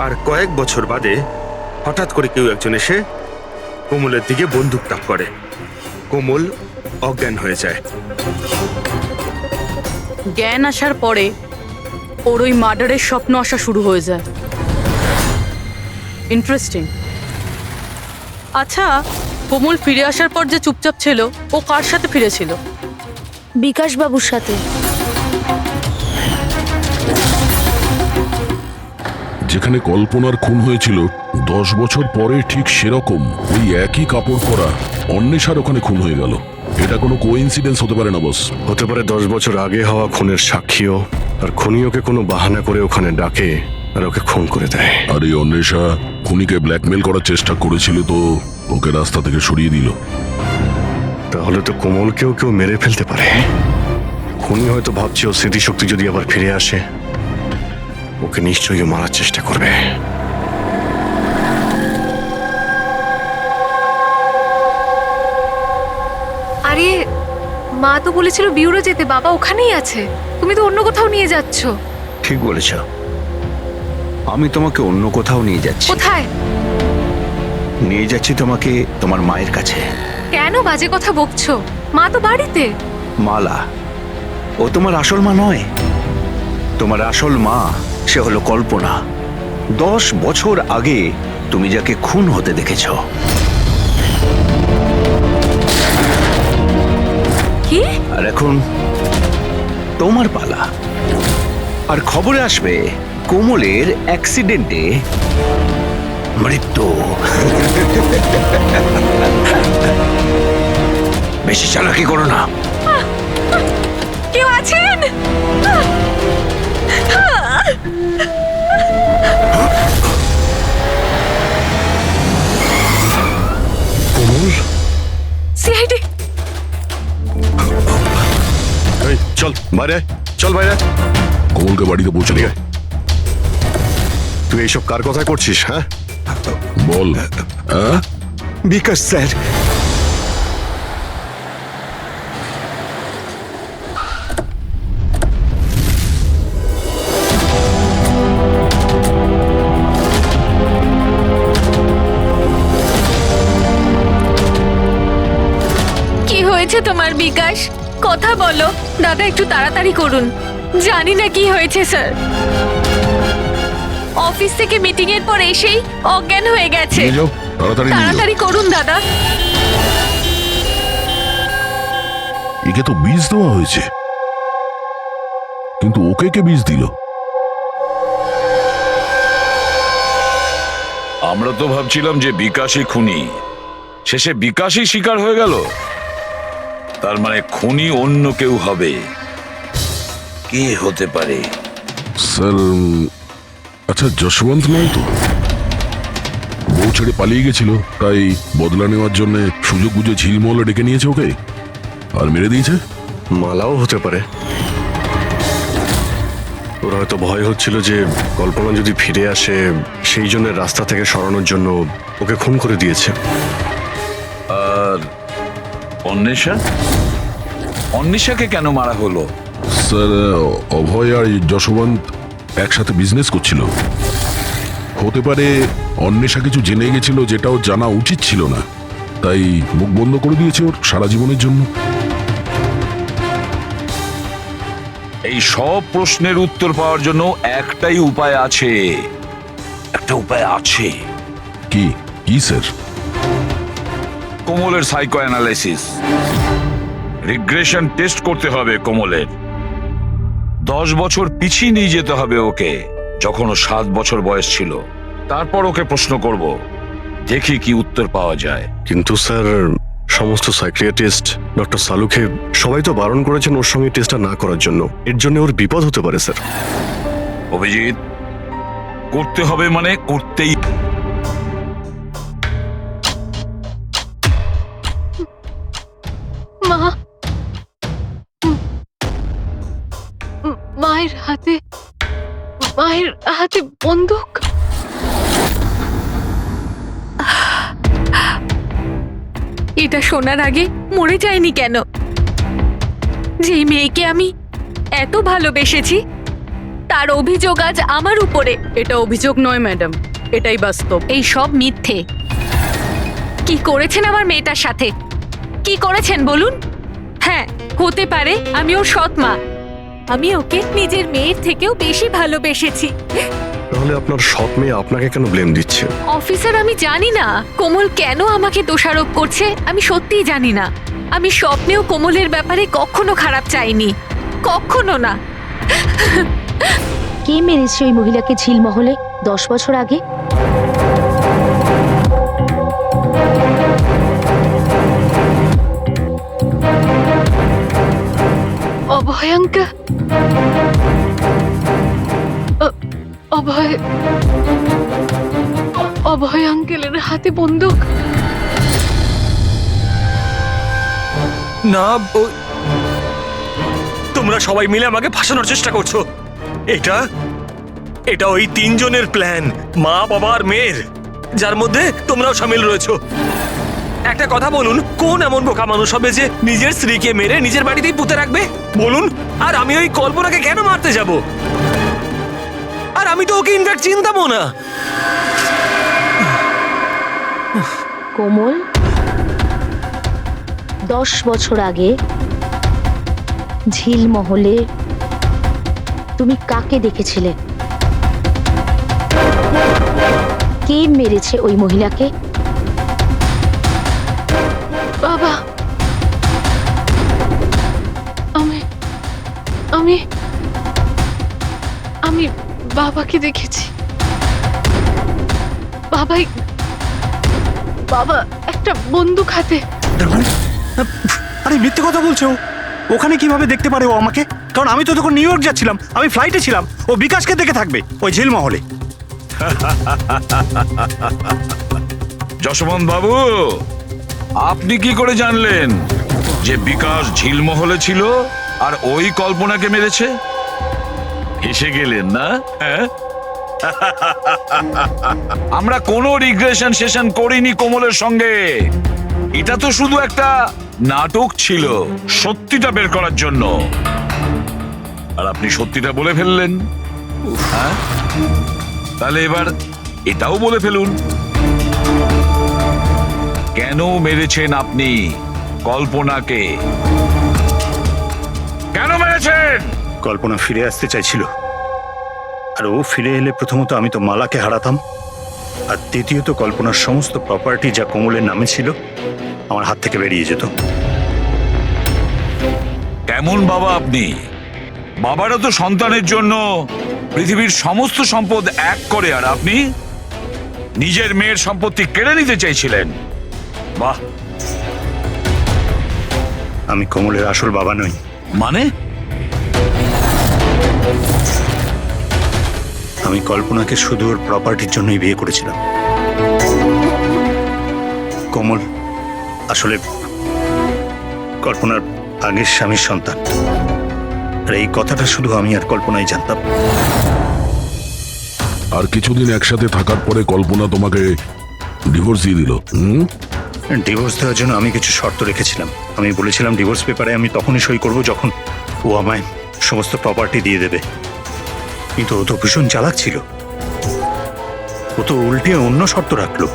আর কয়েক বছর বাদে হঠাৎ করে কেউ একজন এসে কোমলের দিকে বন্দুক তাক করে। কোমল অজ্ঞান হয়ে যায়। জ্ঞান আসার পরে ওর ওই মার্ডারের স্বপ্ন আসা শুরু হয়ে যায়। ইন্টারেস্টিং। আচ্ছা, কোমল ফিরে আসার পর যে চুপচাপ ছিল, ও কার সাথে ফিরেছিল? বিকাশ বাবুর সাথে। যেখানে কল্পনার খুন হয়েছিল 10 বছর পরে ঠিক সেরকম ওই একই কাপড় পরা অন্বেষার ওখানে খুন হয়ে গেল। এটা কোনো কোইন্সিডেন্স হতে পারে না বস। হতে পারে 10 বছর আগে হওয়া খুনের সাক্ষীও, আর খুনি ওকে কোনো বাহানা করে ওখানে ডাকে আর ওকে খুন করে দেয়। আর এই অন্বেষা খুনিকে ব্ল্যাকমেল করার চেষ্টা করেছিল, তো ওকে রাস্তা থেকে সরিয়ে দিল। তাহলে তো কোমলকেও কেউ মেরে ফেলতে পারে। খুনি হয়তো ভাবছে ও স্মৃতিশক্তি যদি আবার ফিরে আসে, ওকে নিশ্চয়ই মারার চেষ্টা করবে। আরে মা তো বলেছিল বিউরো যেতে, বাবা ওখানেই আছে। তুমি তো অন্য কোথাও নিয়ে যাচ্ছ। ঠিক বলেছ, আমি তোমাকে অন্য কোথাও নিয়ে যাচ্ছি। কোথায়? নিয়ে যাচ্ছি তোমাকে তোমার মায়ের কাছে। কেন বাজে কথা বকছো? মা তো বাড়িতে। মালা, ও তোমার আসল মা নয়। তোমার আসল মা সে হলো কল্পনা। 10 বছর আগে তুমি যাকে খুন হতে দেখেছ। কি? আর এখন তোমার পালা। আর খবরে আসবে কোমলের অ্যাক্সিডেন্টে মৃত্যু। বেশি চালাকি করো না। কেউ আছেন? কোমল, সিআইডি। এই চল বাইরে আয়, চল বাইরে আয়। কোমলকে বাড়িতে পৌঁছে দিয়ে তুই এইসব কার কথায় করছিস? হ্যাঁ, বল। হ্যাঁ, বিকাশ স্যার। কি হয়েছে তোমার বিকাশ? কথা বলো দাদা, একটু তাড়াতাড়ি করুন। জানি না কি হয়েছে স্যার। অফিস থেকে মিটিং এর পর এসেই অজ্ঞান হয়ে গেছে। নিয়ে যাও, তাড়াতাড়ি নিয়ে যাও। তাড়াতাড়ি করুন দাদা। একে তো বীজ দেওয়া হয়েছে, কিন্তু ওকে কে বীজ দিল? আমরা তো ভাবছিলাম যে বিকাশই খুনি, শেষে বিকাশই শিকার হয়ে গেল। তার মানে খুনি অন্য কেউ হবে। কে হতে পারে? স্যার, আচ্ছা যশবন্ত নয় তো? বউ ছেড়ে পালিয়ে গেছিল, তাই বদলা নেওয়ার জন্য সুযোগ বুঝে ঝিলমহলে ডেকে নিয়েছে ওকে আর মেরে দিয়েছে। মালাও হতে পারে। ওর হয়তো ভয় হচ্ছিল যে কল্পনা যদি ফিরে আসে, সেই জন্য রাস্তা থেকে সরানোর জন্য ওকে খুন করে দিয়েছে। আর অন্বেষা? অন্বেষাকে কেন মারা হলো? স্যার, অভয় আর যশবন্ত একসাথে বিজনেস করছিল। হতে পারে অন্বেষা কিছু জেনে গেছিল যেটা ওর জানা উচিত ছিল না, তাই মুখ বন্ধ করে দিয়েছে ওর সারা জীবনের জন্য। এই সব প্রশ্নের উত্তর পাওয়ার জন্য একটাই উপায় আছে। একটা উপায় আছে। কি কি স্যার? কোমলের সাইকো অ্যানালাইসিস, রিগ্রেশন টেস্ট করতে হবে কোমলের। 10 বছর পিছিয়ে নিয়ে যেতে হবে ওকে, যখন ও 7 বছর বয়স ছিল। তারপর ওকে প্রশ্ন করব, দেখি কি উত্তর পাওয়া যায়। কিন্তু স্যার, সমস্ত সাইকিয়াট্রিস্ট, ডক্টর সালুকে সবাই তো বারণ করেছেন ওর সঙ্গে টেস্টটা না করার জন্য। এর জন্য ওর বিপদ হতে পারে স্যার। অভিজিৎ, করতে হবে মানে করতেই। মা, মায়ের হাতে বন্দুক। এটা শোনার আগে মরে যায়নি কেন? যেই মেয়েকে আমি এত ভালোবেসেছি, তার অভিযোগ আজ আমার উপরে। এটা অভিযোগ নয় ম্যাডাম, এটাই বাস্তব। এই সব মিথ্যে। কি করেছেন আমার মেয়েটার সাথে? কি করেছেন বলুন? হ্যাঁ, হতে পারে আমি ওর সৎ মা, আমি ওকে নিজের মেয়ের থেকেও বেশি ভালোবেসেছি। তাহলে আপনার সৎ মেয়ে আপনাকে কেন ব্লেম দিচ্ছে? অফিসার, আমি জানি না কোমল কেন আমাকে দোষারোপ করছে। আমি সত্যিই জানি না। আমি স্বপ্নেও কোমলের ব্যাপারে কখনো খারাপ চাইনি, কখনো না। কে মেরেছে ওই মহিলাকে ঝিলমহলে 10 বছর আগে? অভয়াঙ্কা, অভয় আঙ্কেলের হাতে বন্দুক। না, তোমরা সবাই মিলে আমাকে ফাঁসানোর চেষ্টা করছো। এটা এটা ওই 3 জনের প্ল্যান, মা, বাবা আর মেয়ের, যার মধ্যে তোমরাও সামিল রয়েছো। একটা কথা বলুন, কোন এমন বোকা মানুষ হবে যে নিজের স্ত্রীকে মেরে নিজের বাড়িতেই পুঁতে রাখবে বলুন? আর আমি ওই কল্পনাকে কেন মারতে যাব? আর আমি তো ওকে ইনফ্যাক্ট চিনতামও না। কোমল 10 বছর আগে ঝিলমহলে তুমি কাকে দেখেছিলে? কে মেরেছে ওই মহিলাকে? বাবা, আমি আমি বাবাকে দেখেছি। বাবা একটা বন্দুক হাতে। আরে মিথ্যে কথা বলছো। ওখানে কিভাবে দেখতে পারে ও আমাকে? কারণ আমি তো তখন নিউ ইয়র্ক যাচ্ছিলাম, আমি ফ্লাইটে ছিলাম। ও বিকাশকে দেখে থাকবে ওই ঝিলমহলে। যশবন্ত বাবু, আপনি কি করে জানলেন যে বিকাশ ঝিলমহলে ছিল আর ওই কল্পনাকে মেরেছে? হেসে গেলেন না? হ্যাঁ? আমরা কোনো রিগ্রেশন সেশন করিনি কোমলের সঙ্গে। এটা তো শুধু একটা নাটক ছিল সত্যিটা বের করার জন্য। আর আপনি সত্যিটা বলে ফেললেন। হ্যাঁ, তাহলে এবার এটাও বলে ফেলুন। কেন মেরেছেন আপনি কল্পনাকে? কেন মেরেছেন? কল্পনা ফিরে আসতে চাইছিল, আর ও ফিরে এলে প্রথমত আমি তো মালাকে হারাতাম, আর দ্বিতীয়ত কল্পনার সমস্ত প্রপার্টি যা কোমলের নামে ছিল আমার হাত থেকে বেরিয়ে যেত। কেমন বাবা আপনি? বাবারা তো সন্তানের জন্য পৃথিবীর সমস্ত সম্পদ এক করে, আর আপনি নিজের মেয়ের সম্পত্তি কেড়ে নিতে চাইছিলেন। বাহ! আমি কোমলের আসল বাবা নই। মানে? আমি কল্পনাকে শুধু ওর প্রপার্টির জন্যই বিয়ে করেছিলাম। কোমল আসলে কল্পনার আগের স্বামীর সন্তান, আর এই কথাটা শুধু আমি আর কল্পনাই জানতাম। আর কিছুদিন একসাথে থাকার পরে কল্পনা তোমাকে ডিভোর্স দিয়ে দিল। ডিভোর্স দেওয়ার জন্য আমি কিছু শর্ত রেখেছিলাম। আমি বলেছিলাম ডিভোর্স পেপারে আমি তখনই সই করব যখন ও আমায় সমস্ত প্রপার্টি দিয়ে দেবে। কিন্তু ও তো ভীষণ চালাক ছিল। ও তো উল্টে অন্য শর্ত রাখলো।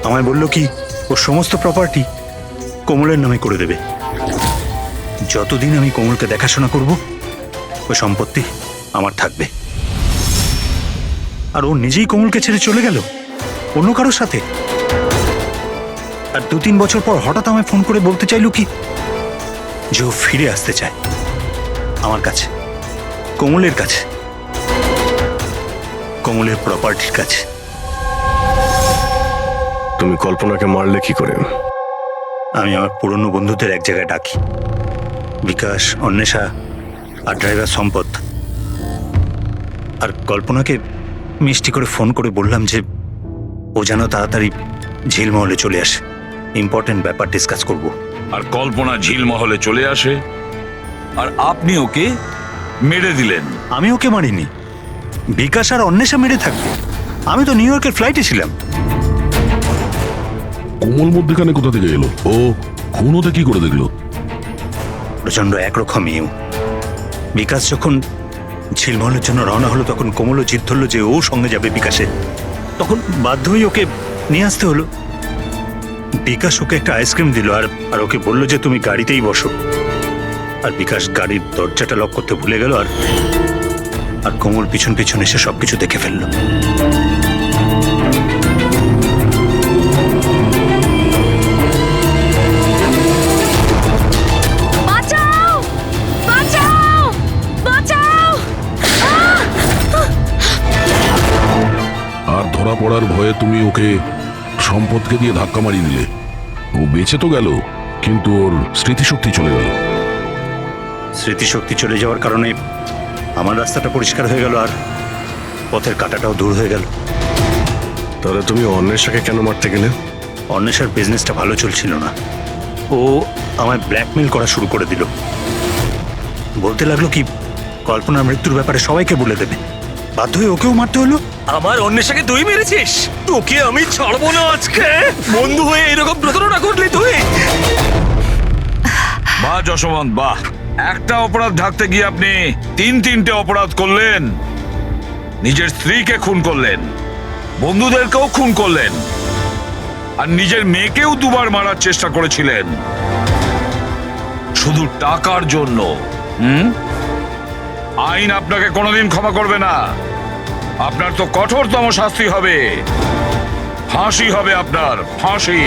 আমায় বলল কি ও সমস্ত প্রপার্টি কোমলের নামে করে দেবে। যতদিন আমি কোমলকে দেখাশোনা করব ওই সম্পত্তি আমার থাকবে। আর ও নিজেই কোমলকে ছেড়ে চলে গেল অন্য কারোর সাথে। আর 2-3 বছর পর হঠাৎ আমায় ফোন করে বলতে চাইল কি যে ও ফিরে আসতে চায় আমার কাছে, কোমলের কাছে, কোমলের প্রপার্টির কাছে। তুমি কল্পনাকে মারলে কি করে? আমি আমার পুরনো বন্ধুদের এক জায়গায় ডাকি, বিকাশ, অন্বেষা আর ড্রাইভার সম্পদ। আর কল্পনাকে মিষ্টি করে ফোন করে বললাম যে ও যেন তাড়াতাড়ি ঝিলমহলে চলে আসে, ইম্পর্টেন্ট ব্যাপার ডিসকাস করব। আর কল্পনা ঝিলমহলে চলে আসে, আর আপনি ওকে মেরে দিলেন। আমি ওকে মারিনি, বিকাশ আর অন্বেষা মেরে থাকবে। আমি তো নিউ ইয়র্কের ফ্লাইটে ছিলাম। কোমল মধ্যখানে কোথা থেকে এলো? ও খুন হতে কি করে দেখলো? প্রচন্ড একরকম ইউ। বিকাশ যখন ঝিলমহলের জন্য রওনা হলো তখন কোমলও জিদ ধরলো যে ও সঙ্গে যাবে বিকাশে। তখন বাধ্য হয়ে ওকে নিয়ে আসতে হলো। বিকাশ ওকে একটা আইসক্রিম দিল আর ওকে বললো যে তুমি গাড়িতেই বসো। আর বিকাশ গাড়ির দরজাটা লক করতে ভুলে গেল, আর আর কোমল পিছন পিছন এসে সবকিছু দেখে ফেললো। বাঁচাও বাঁচাও বাঁচাও! আর ধরা পড়ার ভয়ে তুমি ওকে সম্পদকে দিয়ে ধাক্কা মারিয়ে দিলে। ও বেঁচে তো গেল, কিন্তু ওর স্মৃতিশক্তি চলে গেল। স্মৃতিশক্তি চলে যাওয়ার কারণে আমার রাস্তাটা পরিষ্কার হয়ে গেল, আর পথের কাঁটাটাও দূর হয়ে গেল। তাহলে তুমি অন্বেষাকে কেন মারতে গেলে? অন্বেষার বিজনেসটা ভালো চলছিল না, ও আমায় ব্ল্যাকমেল করা শুরু করে দিল। বলতে লাগলো কি কল্পনার মৃত্যুর ব্যাপারে সবাইকে বলে দেবে। বাধ্য হয়ে ওকেও মারতে হলো। আমার অন্বেষাকে তুই মেরেছিস? তোকে আমি ছাড়বো না আজকে। বন্ধু হয়ে এরকম প্রতারণা করলি তুই? বাহ যশবন্ত, বাহ! একটা অপরাধ ঢাকতে গিয়ে আপনি তিনটে অপরাধ করলেন। নিজের স্ত্রীকে খুন করলেন, বন্ধুদেরকেও খুন করলেন, আর নিজের মেয়েকেও দুবার মারার চেষ্টা করেছিলেন শুধু টাকার জন্য। আইন আপনাকে কোনোদিন ক্ষমা করবে না। আপনার তো কঠোরতম শাস্তি হবে, ফাঁসি হবে আপনার, ফাঁসি।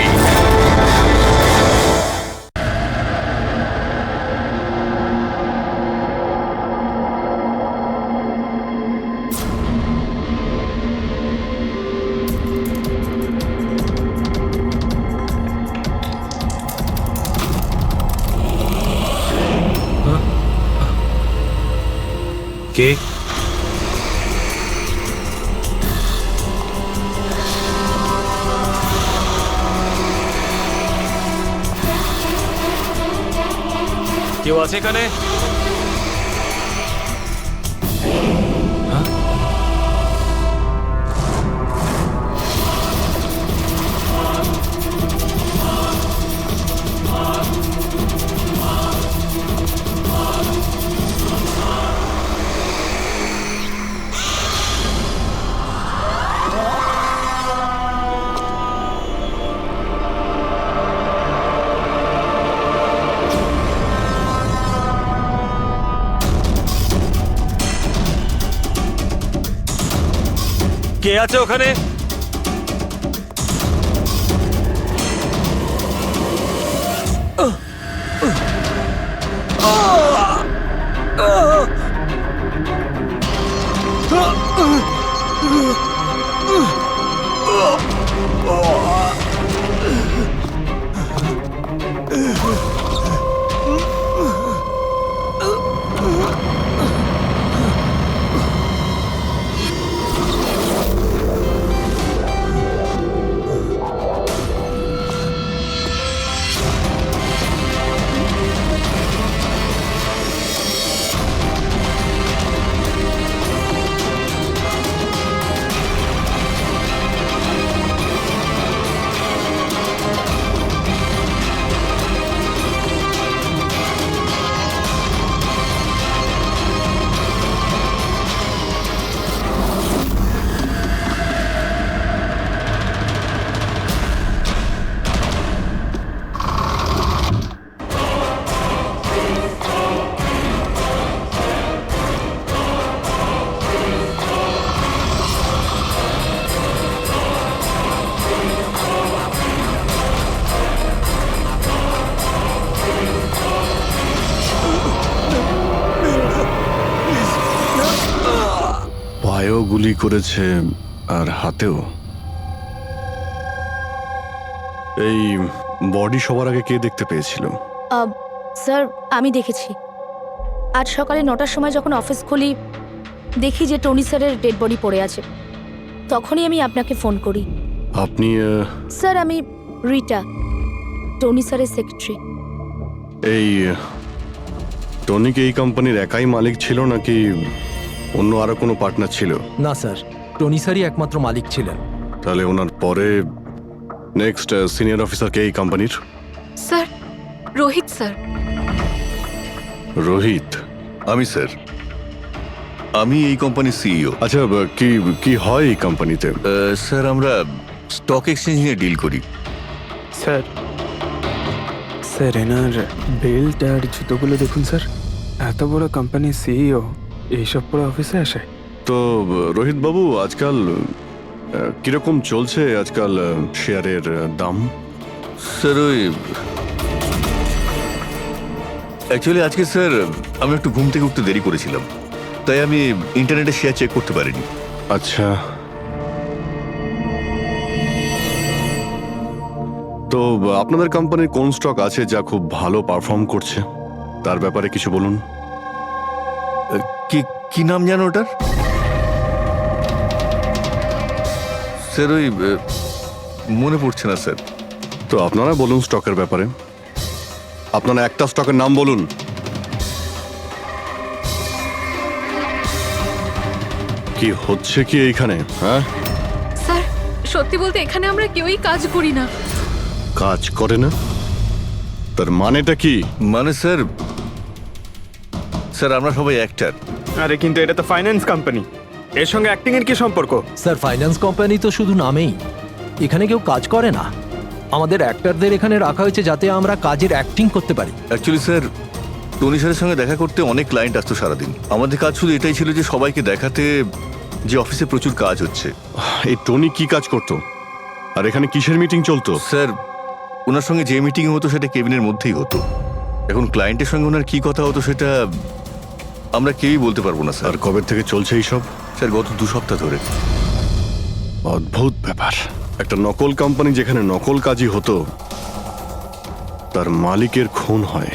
কে? কেউ আছে এখানে? কে আছে ওখানে? পায়েও গুলি করেছে আর হাতেও। এই বডি সবার আগে কে দেখতে পেয়েছিল? স্যার আমি দেখেছি। আজ সকালে 9টার সময় যখন অফিস খুলি দেখি যে টনি স্যারের ডেড বডি পড়ে আছে, তখনই আমি আপনাকে ফোন করি। আপনি স্যার আমি রিটা, টনি স্যারের সেক্রেটারি। এই টনিক এই কোম্পানির একাই মালিক ছিল নাকি অন্য আরো কোনো পার্টনার ছিল? না স্যার, টনি স্যারই একমাত্র মালিক ছিলেন। তাহলে ওনার পরে নেক্সট সিনিয়র অফিসার কে এই কোম্পানির? Sir, Rohit sir. রোহিত? আমি স্যার, আমি এই কোম্পানির সিইও। আচ্ছা, কি কি হয় এই কোম্পানিতে? স্যার আমরা স্টক এক্সচেঞ্জ নিয়ে ডিল করি। স্যার স্যার এনার বেল্ট আর জুতোগুলো দেখুন স্যার, এত বড় কোম্পানির সিইও এইসব পরে অফিসে আসে? তো রোহিত বাবু, আজকাল কিরকম চলছে আজকাল শেয়ারের দাম? স্যার ওই অ্যাকচুয়ালি আজকে স্যার আমি একটু ঘুম থেকে উঠতে দেরি করেছিলাম, তাই আমি ইন্টারনেটে শেয়ার চেক করতে পারিনি। আচ্ছা, তো আপনাদের কোম্পানির কোন স্টক আছে যা খুব ভালো পারফর্ম করছে, তার ব্যাপারে কিছু বলুন। কি কি নাম জানো ওটার? স্যার ওই মনে পড়ছে না স্যার। তো আপনারা বলুন স্টকের ব্যাপারে, আপনারা একটা স্টকের নাম বলুন। কি হচ্ছে কি এইখানে? হ্যাঁ, স্যার সত্যি বলতে এখানে আমরা কেউই কাজ করি না। কাজ করে না? তার মানেটা কি? মানে স্যার, স্যার আমরা সবাই অ্যাক্টর। আরে কিন্তু এটা তো ফাইন্যান্স কোম্পানি, এর সঙ্গে অ্যাক্টিং এর কি সম্পর্ক? স্যার ফাইন্যান্স কোম্পানি তো শুধু নামেই, এখানে কেউ কাজ করে না। আমাদের অ্যাক্টরদের এখানে রাখা হয়েছে যাতে আমরা কাজের অ্যাক্টিং করতে পারি। অ্যাকচুয়ালি স্যার, টনি স্যারের সঙ্গে দেখা করতে অনেক ক্লায়েন্ট আসতো সারাদিন। আমাদের কাজ শুধু এটাই ছিল যে সবাইকে দেখাতে যে অফিসে প্রচুর কাজ হচ্ছে। এই টনি কি কাজ করতো আর এখানে কিসের মিটিং চলতো? স্যার ওনার সঙ্গে যে মিটিং হতো সেটা কেবিনের মধ্যেই হতো। এখন ক্লায়েন্টের সঙ্গে ওনার কি কথা হতো সেটা আমরা কেউই বলতে পারবো না স্যার। আর কবে থেকে চলছে এইসব? স্যার গত 2 সপ্তাহ ধরে। অদ্ভুত ব্যাপার, একটা নকল কোম্পানি যেখানে নকল কাজই হতো তার মালিকের খুন হয়।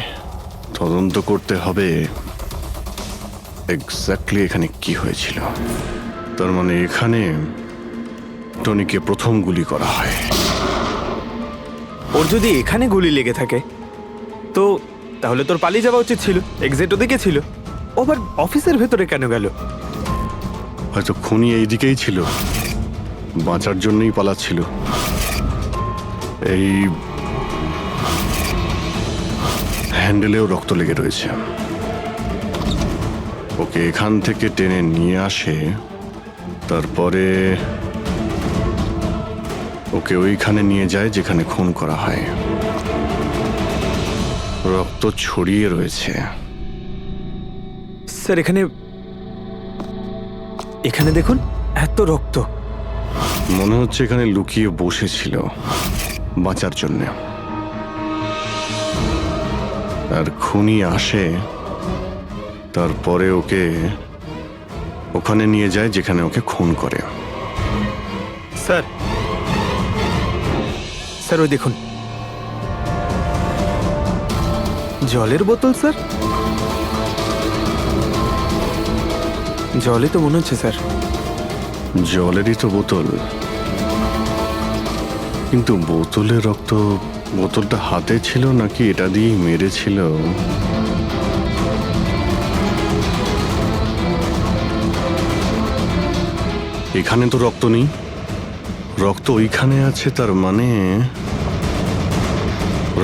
তদন্ত করতে হবে এক্স্যাক্টলি এখানে কি হয়েছিল। তার মানে এখানে টনিকে প্রথম গুলি করা হয়। ওর যদি এখানে গুলি লেগে থাকে তো তাহলে তোর পালিয়ে যাওয়া উচিত ছিল, এক্সিট ওদিকে ছিল, ও আবার অফিসের ভেতরে কেন গেল? হয়তো খুনি এইদিকেই ছিল, বাঁচার জন্যই পালাচ্ছিল। এই হ্যান্ডেলেও রক্ত লেগে রয়েছে। ওকে এখান থেকে টেনে নিয়ে আসে, তারপরে ওকে ওইখানে নিয়ে যায় যেখানে খুন করা হয়। রক্ত ছড়িয়ে রয়েছে। স্যার এখানে এখানে দেখুন, এত রক্ত। মনে হচ্ছে এখানে লুকিয়ে বসেছিল বাঁচার জন্য। আর খুনি আসে, তারপরে ওকে ওখানে নিয়ে যায় যেখানে ওকে খুন করে। স্যার স্যার ওই দেখুন, জলের বোতল। স্যার জলে তো মনে হচ্ছে স্যার। জলেরই তো বোতল, কিন্তু বোতলের রক্ত, বোতলটা হাতে ছিল নাকি এটা দিয়েই মেরেছিল? এখানে তো রক্ত নেই, রক্ত ওইখানে আছে। তার মানে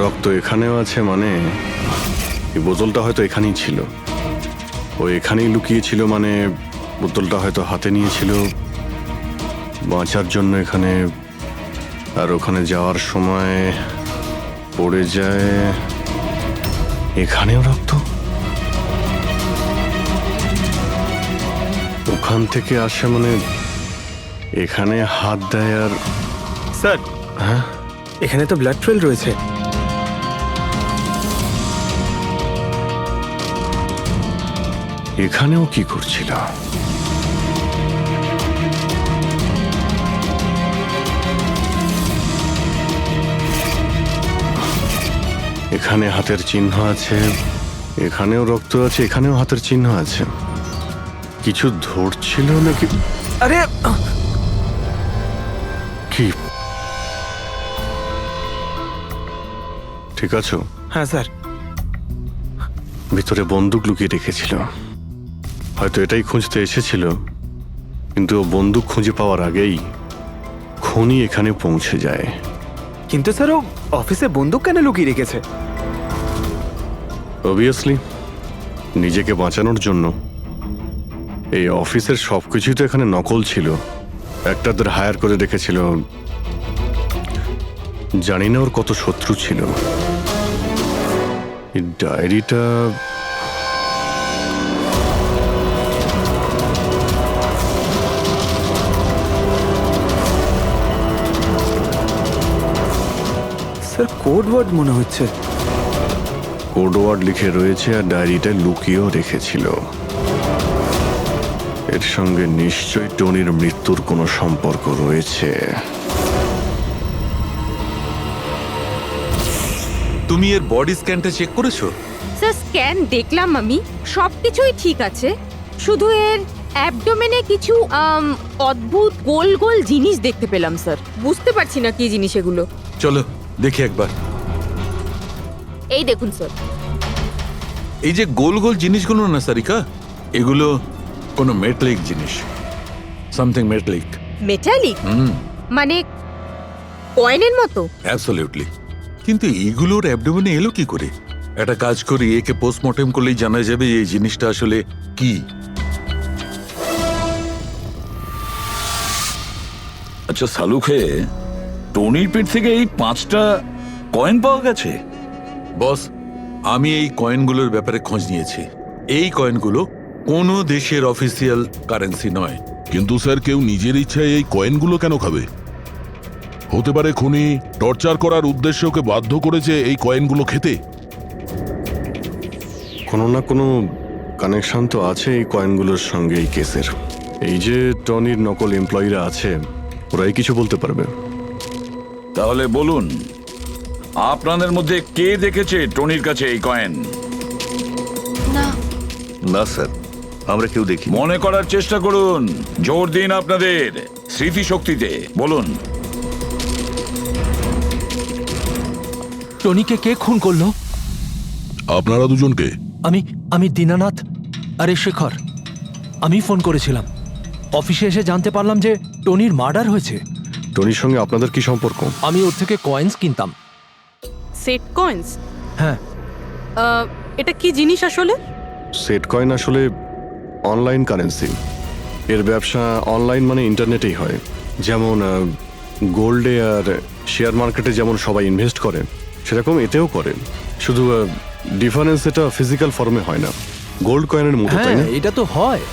রক্ত এখানেও আছে, মানে এই বোতলটা হয়তো এখানেই ছিল। ও এখানেই লুকিয়েছিল, মানে বোতলটা হয়তো হাতে নিয়েছিল বাঁচার জন্য এখানে, আর ওখানে যাওয়ার সময় পড়ে যায়। এখানেও রক্ত, ওখান থেকে আসে, মানে এখানে হাত দেয়। আর স্যার হ্যাঁ, এখানে তো ব্লাড ট্রেল রয়েছে। এখানেও কি করছিল? এখানে হাতের চিহ্ন আছে, এখানেও রক্ত আছে, এখানেও হাতের চিহ্ন আছে। কিছু ধরছিল নাকি? আরে কি ঠিক আছো? হ্যাঁ স্যার। ভিতরে বন্দুক লুকিয়ে রেখেছিল, হয়তো এটাই খুঁজতে এসেছিল, কিন্তু ও বন্দুক খুঁজে পাওয়ার আগেই খুনি এখানে পৌঁছে যায়। কিন্তু স্যার ও অফিসে বন্দুক কেন লুকিয়ে রেখেছে? অবভিয়াসলি নিজেকে বাঁচানোর জন্য। এই অফিসের সবকিছুই তো এখানে নকল ছিল, একটাদের হায়ার করে রেখেছিল। জানি না ওর কত শত্রু ছিল। এই ডায়েরিটা স্যার কোড ওয়ার্ড মনে হচ্ছে। কোড ওয়ার্ড লিখে রয়েছে আর ডায়েরিটা লুকিয়েও রেখেছিল। এর সঙ্গে নিশ্চয়ই টনির মৃত্যুর কোনো সম্পর্ক রয়েছে। তুমি এর বডি স্ক্যানটা চেক করেছো? স্যার স্ক্যান দেখলাম আমি, সবকিছুই ঠিক আছে, শুধু এর অ্যাবডোমেনে কিছু অদ্ভুত গোল গোল জিনিস দেখতে পেলাম স্যার। বুঝতে পারছি না কি জিনিস এগুলো। চলো দেখি একবার। এই দেখুন স্যার। এই যে গোল গোল জিনিসগুলো না সারিকা, এগুলো কোনো মেটালিক জিনিস, সামথিং মেটালিক। মেটালিক? মানে কয়েনের মতো? অ্যাবসলিউটলি। কিন্তু এইগুলোর অ্যাবডোমেনে এলো কি করে? একটা কাজ করি, একে পোস্টমর্টেম করলেই জানা যাবে এই জিনিসটা আসলে কি। আচ্ছা সালুখে, টনির পেট থেকে এই 5টা কয়েন পাওয়া গেছে? বস, আমি এই কয়েনগুলোর ব্যাপারে খোঁজ নিয়েছি। এই কয়েনগুলো কোনো দেশের অফিসিয়াল কারেন্সি নয়। কিন্তু স্যার, কেউ নিজের ইচ্ছায় এই কয়েনগুলো কেন খাবে? হতে পারে খুনি টর্চার করার উদ্দেশ্যে ওকে বাধ্য করেছে এই কয়েনগুলো খেতে। কোনো না কোনো কানেকশন তো আছে এই কয়েনগুলোর সঙ্গে এই কেসের। এই যে টনির নকল এমপ্লয়িরা আছে, ওরাই কিছু বলতে পারবে। তাহলে বলুন, আপনাদের মধ্যে কে দেখেছে টনির কাছে এই কয়েন? না স্যার, আমরা কেউ দেখি। মনে করার চেষ্টা করুন, জোর দিন আপনাদের স্মৃতিশক্তিতে। বলুন। টনিকে কে খুন করলো? আপনারা দুজনকে? আমি দীনানাথ। আরে শেখর, আমি ফোন করেছিলাম। অফিসে এসে জানতে পারলাম যে টনির মার্ডার হয়েছে। টনির সঙ্গে আপনাদের কি সম্পর্ক? আমি ওর থেকে কয়েন্স কিনতাম। Set coins? হ্যাঁ। এটা কি জিনিস আসলে? সেট কয়েন আসলে অনলাইন কারেন্সি। এর ব্যবসা অনলাইন মানে ইন্টারনেটেই হয়। যেমন গোল্ডে আর শেয়ার মার্কেটে যেমন সবাই ইনভেস্ট করে, সেরকম এতেও করে। শুধু ডিফারেন্স এটা ফিজিক্যাল ফর্মে হয় না, গোল্ড কয়েনের মতো, তাই না? হ্যাঁ, এটা তো হয়।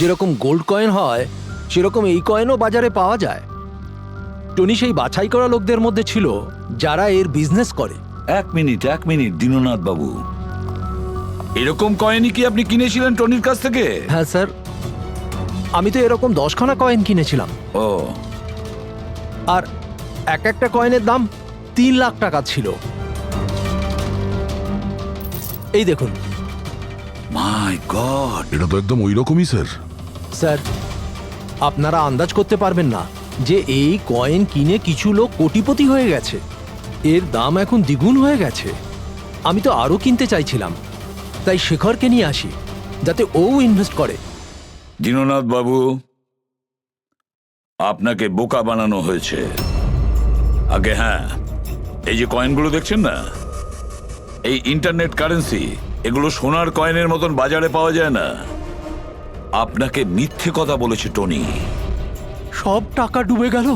যেরকম গোল্ড কয়েন হয় সেরকম এই কয়েনও বাজারে পাওয়া যায়। টনি সেই বাছাই করা লোকদের মধ্যে ছিল যারা এর বিজনেস করে। এক মিনিট দীননাথ বাবু, এরকম কয়েনই কি আপনি কিনেছিলেন টনির কাছ থেকে? হ্যাঁ স্যার, আমি তো এরকম 10খানা কয়েন কিনেছিলাম। ও, আর একটা কয়েনের দাম 3 লাখ টাকা ছিল। এই দেখুন। মাই গড, এটা তো একদম ওই রকমই স্যার। স্যার, আপনারা আন্দাজ করতে পারবেন না যে এই কয়েন কিনে কিছু লোক কোটিপতি হয়ে গেছে। এর দাম এখন দ্বিগুণ হয়ে গেছে। আমি তো আরো কিনতে চাইছিলাম, তাই শেখরকে নিয়ে আসি যাতে ও ইনভেস্ট করে। দীননাথ বাবু, আপনাকে বোকা বানানো হয়েছে। আগে হ্যাঁ, এই যে কয়েনগুলো দেখছেন না, এই ইন্টারনেট কারেন্সি, এগুলো সোনার কয়েনের মতন বাজারে পাওয়া যায় না। আপনাকে মিথ্যে কথা বলেছে টনি। সব টাকা ডুবে গেল,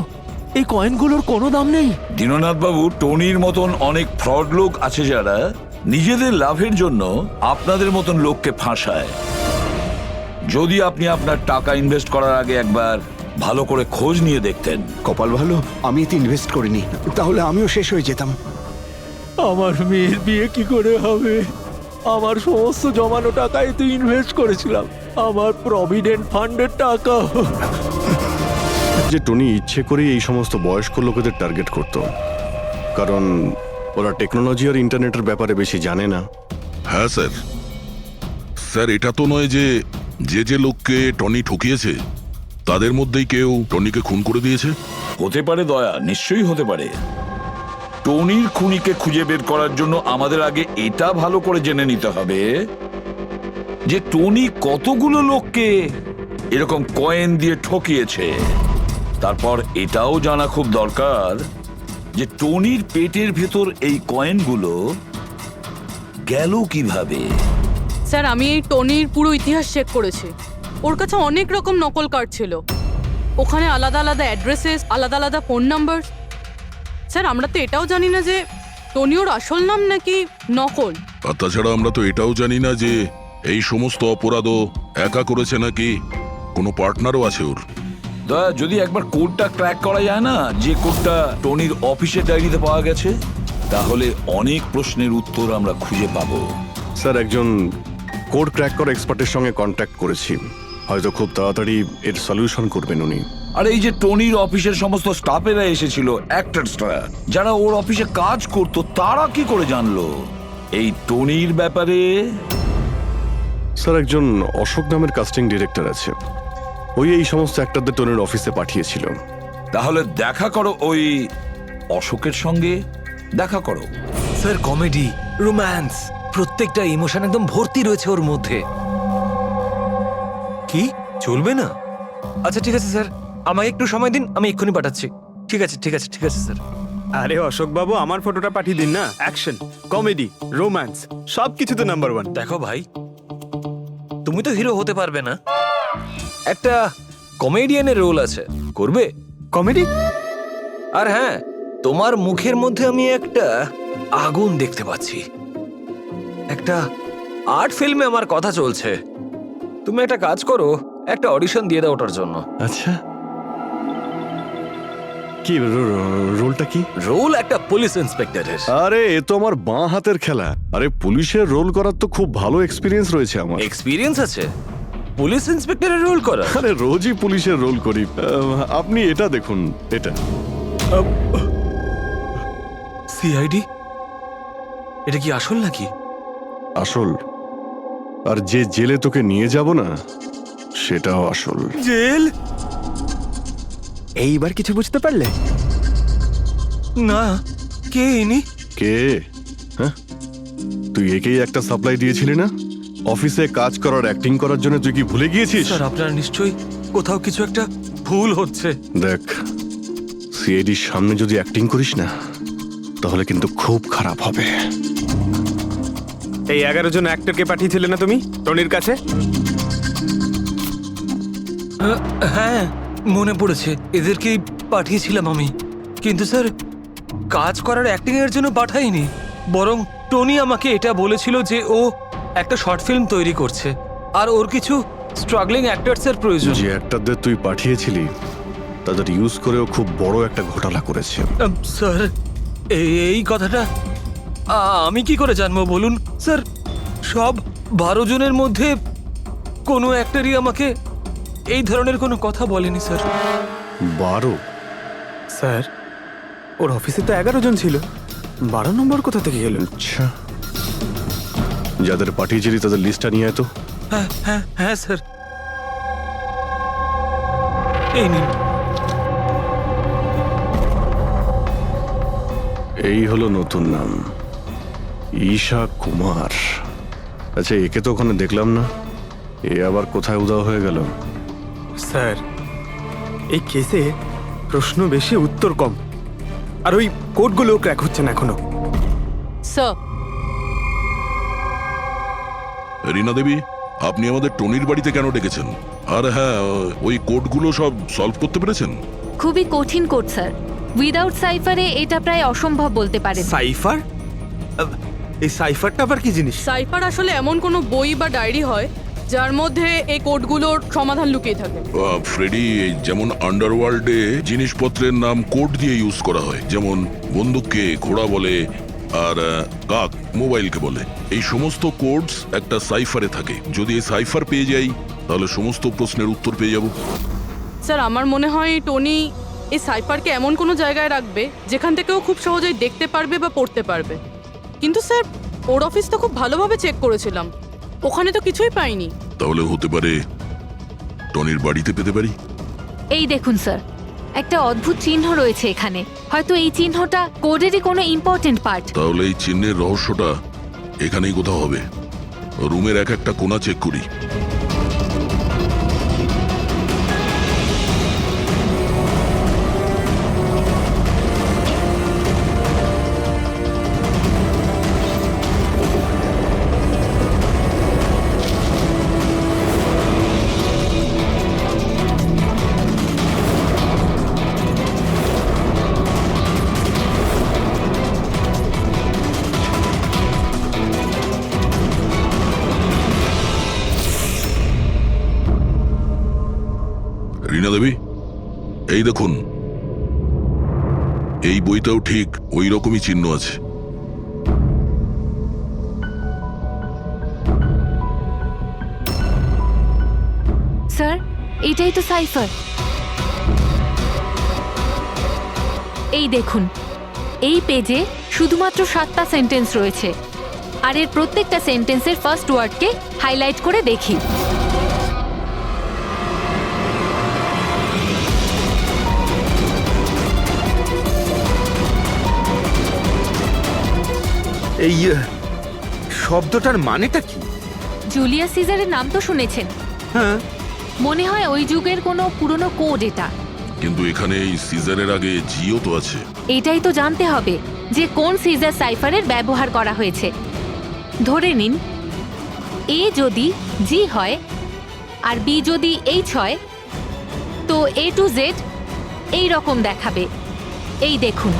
এই কয়েনগুলোর কোনো দাম নেই। দীননাথ বাবু, টনির মতন অনেক ফ্রড লোক আছে যারা নিজেদের লাভের জন্য আপনাদের মতন লোককে ফাঁসায়। যদি আপনি আপনার টাকা ইনভেস্ট করার আগে একবার ভালো করে খোঁজ নিয়ে দেখতেন। কপাল ভালো আমি এতে ইনভেস্ট করিনি, তাহলে আমিও শেষ হয়ে যেতাম। আমার মেয়ের বিয়ে কি করে হবে? আমার সমস্ত জমানো টাকা এতে ইনভেস্ট করেছিলাম, আমার প্রভিডেন্ট ফান্ডের টাকা। যে টনি ইচ্ছে করেই এই সমস্ত বয়স্ক লোকেদের টার্গেট করত, কারণ ওরা টেকনোলজি আর ইন্টারনেটের ব্যাপারে বেশি জানে না। হ্যাঁ স্যার। স্যার, এটা তো নয় যে যে লোককে টনি ঠকিয়েছে তাদের মধ্যেই কেউ টনিকে খুন করে দিয়েছে? হতে পারে দয়া, নিশ্চয়ই হতে পারে। টনির খুনিকে খুঁজে বের করার জন্য আমাদের আগে এটা ভালো করে জেনে নিতে হবে যে টনি কতগুলো লোককে এরকম কয়েন দিয়ে ঠকিয়েছে। তারপর এটাও জানা খুব দরকার যে টনির পেটের ভেতর এই কয়েনগুলো গেল কিভাবে। স্যার, আমি এই টনির পুরো ইতিহাস চেক করেছি। ওর কাছে অনেক রকম নকল কার্ড ছিল, ওখানে আলাদা আলাদা অ্যাড্রেসেস, আলাদা আলাদা ফোন নাম্বার। স্যার, আমরা তো এটাও জানি না যে টনি ওর আসল নাম নাকি নকল। আর তাছাড়া আমরা তো এটাও জানি না যে এই সমস্ত অপরাধও একা করেছে নাকি কোনো পার্টনারও আছে ওর। দয়া, যদি একবার কোডটা ক্র্যাক করা যায় না, যে কোডটা টনির অফিসের ডায়েরিতে পাওয়া গেছে, তাহলে অনেক প্রশ্নের উত্তর আমরা খুঁজে পাবো। স্যার, একজন কোড ক্র্যাক করা এক্সপার্টের সঙ্গে কন্ট্যাক্ট করেছি, হয়তো খুব তাড়াতাড়ি এর সলিউশন করবেন উনি। আর এই যে টনির অফিসের সমস্ত স্টাফেরা এসেছিল, অ্যাক্টরসরা যারা ওর অফিসে কাজ করতো, তারা কি করে জানলো এই টনির ব্যাপারে? স্যার, একজন অশোক নামের কাস্টিং ডিরেক্টর আছে, ওই এই সমস্ত অ্যাক্টরদের টনির অফিসে পাঠিয়েছিল। তাহলে দেখা করো ওই অশোকের সঙ্গে, দেখা করো। স্যার, কমেডি, রোম্যান্স, প্রত্যেকটা ইমোশন একদম ভর্তি রয়েছে ওর মধ্যে। কি চলবে না? আচ্ছা ঠিক আছে স্যার, আমাকে একটু সময় দিন, আমি এক্ষুনি পাঠাচ্ছি। ঠিক আছে ঠিক আছে ঠিক আছে স্যার। আরে অশোক বাবু, আমার ফটোটা পাঠিয়ে দিন না। অ্যাকশন, কমেডি, রোম্যান্স সব কিছুতে নাম্বার 1। দেখো ভাই, তুমি তো হিরো হতে পারবে না, একটা কমেডিয়ানের রোল আছে, করবে? কমেডি? আর হ্যাঁ, তোমার মুখের মধ্যে আমি একটা আগুন দেখতে পাচ্ছি। একটা আর্ট ফিল্মে আমার কথা চলছে, তুমি একটা কাজ করো, একটা অডিশন দিয়ে দাও ওটার জন্য। আচ্ছা, কি রোলটা কি? রোল একটা পুলিশ ইন্সপেক্টরের। আরে এ তো আমার বাঁ হাতের খেলা। আরে পুলিশের রোল করার তো খুব ভালো এক্সপিরিয়েন্স রয়েছে আমার। এক্সপিরিয়েন্স আছে পুলিশ ইন্সপেক্টরের রোল করা? আরে রোজই পুলিশের রোল করি। আপনি এটা দেখুন, এটা সিআইডি। এটা কি আসল নাকি? আসল। আর যে জেলে তোকে নিয়ে যাব না, সেটাও আসল। জেল? এইবার কিছু বুঝতে পারলে? না, কে ইনি? কে? হ্যাঁ, তুই একেই একটা সাপ্লাই দিয়েছিলি না অফিসে কাজ করার, অ্যাক্টিং করার জন্য? তুই কি ভুলে গিয়েছিস? স্যার, আপনার নিশ্চয়ই কোথাও কিছু একটা ভুল হচ্ছে। দেখ, সিআইডির সামনে যদি অ্যাক্টিং করিস না, তাহলে কিন্তু খুব খারাপ হবে। এই 11 জন অ্যাক্টরকে পাঠিয়েছিলে না তুমি টনির কাছে? হ্যাঁ, মনে পড়েছে, এদেরকেই পাঠিয়েছিলাম আমি। কিন্তু স্যার, কাজ করার অ্যাক্টিং এর জন্য পাঠাইনি, বরং টনি আমাকে এটা বলেছিল যে ও একটা শর্ট ফিল্ম তৈরি করছে, আর ওর কিছু স্ট্রাগলিং অ্যাক্টরসের প্রয়োজন। যে অ্যাক্টরদের তুই পাঠিয়েছিলি, তাদের ইউজ করেও খুব বড় একটা ঘোটালা করেছে। স্যার, এই কথাটা আমি কি করে জানবো বলুন স্যার? সব 12 জনের মধ্যে কোনো অ্যাক্টরই আমাকে এই ধরনের কোনো কথা বলেনি স্যার। 12? স্যার, ওর অফিসে তো 11 জন ছিল, 12 নম্বর কোথা থেকে গেল? আচ্ছা, যাদের পাঠিয়েছিলি তাদের লিস্টটা নিয়ে আয় তো। হ্যাঁ হ্যাঁ হ্যাঁ স্যার, এই নিন। এই হলো নতুন নাম, ঈশা কুমার। আচ্ছা, একে তো ওখানে দেখলাম না, এ আবার কোথায় উধাও হয়ে গেল? স্যার, এই কেসে প্রশ্ন বেশি উত্তর কম, আর ওই কোডগুলো ক্র্যাক হচ্ছে না এখনো। স্যার, রীনা দেবী, আপনি আমাদের টনির বাড়িতে কেন ডেকেছেন? আর হ্যাঁ, ওই কোডগুলো সব সলভ করতে পেরেছেন? খুবই কঠিন কোড স্যার, উইদাউট সাইফারে এটা প্রায় অসম্ভব বলতে পারেন। সাইফার? এই সাইফারটা আবার কি জিনিস? সাইফার আসলে এমন কোনো বই বা ডায়েরি হয় যার মধ্যে এই কোডগুলোর সমাধান লুকিয়ে থাকে। ফ্রেডি, যেমন আন্ডারওয়ার্ল্ডে জিনিসপত্রের নাম কোড দিয়ে ইউজ করা হয়, যেমন বন্দুককে ঘোড়া বলে, আর কাক মোবাইলকে বলে। এই সমস্ত কোডস একটা সাইফারে থাকে। যদি এই সাইফার পেয়ে যাই, তাহলে সমস্ত প্রশ্নের উত্তর পেয়ে যাব। স্যার, আমার মনে হয় টনি এই সাইফারকে এমন কোনো জায়গায় রাখবে যেখান থেকে ও খুব সহজেই দেখতে পারবে বা পড়তে পারবে। কিন্তু স্যার, ওর অফিস তো খুব ভালোভাবে চেক করেছিলাম, ওখানে তো কিছুই পাইনি। তাহলে হতে পারে টনির বাড়িতে পেতে পারি। এই দেখুন স্যার, একটা অদ্ভুত চিহ্ন রয়েছে এখানে, হয়তো এই চিহ্নটা কোডেরই কোনো ইম্পর্টেন্ট পার্ট। তাহলে এই চিহ্নের রহস্যটা এখানেই কোথাও হবে। রুমের এক একটা কোণা চেক করি। রীনা দেবী, এই দেখুন, এই বইটাও ঠিক ওই রকমই চিহ্ন আছে। স্যার, এটাই তো সাইফার। এই দেখুন, এই পেজে শুধুমাত্র 7টা সেন্টেন্স রয়েছে, আর এর প্রত্যেকটা সেন্টেন্সের ফার্স্ট ওয়ার্ডকে হাইলাইট করে দেখি। এই শব্দটার মানেটা কি? জুলিয়াস সিজারের নাম তো শুনেছেন? হ্যাঁ। মনে হয় ওই যুগের কোনো পুরনো কোড এটা। কিন্তু এখানে এই সিজারের আগে জিও তো আছে। এটাই তো জানতে হবে যে কোন সিজার সাইফারের ব্যবহার করা হয়েছে। ধরে নিন, এ যদি জি হয় আর বি যদি এইচ হয়, তো এ টু জেড এই রকম দেখাবে। এই দেখুন,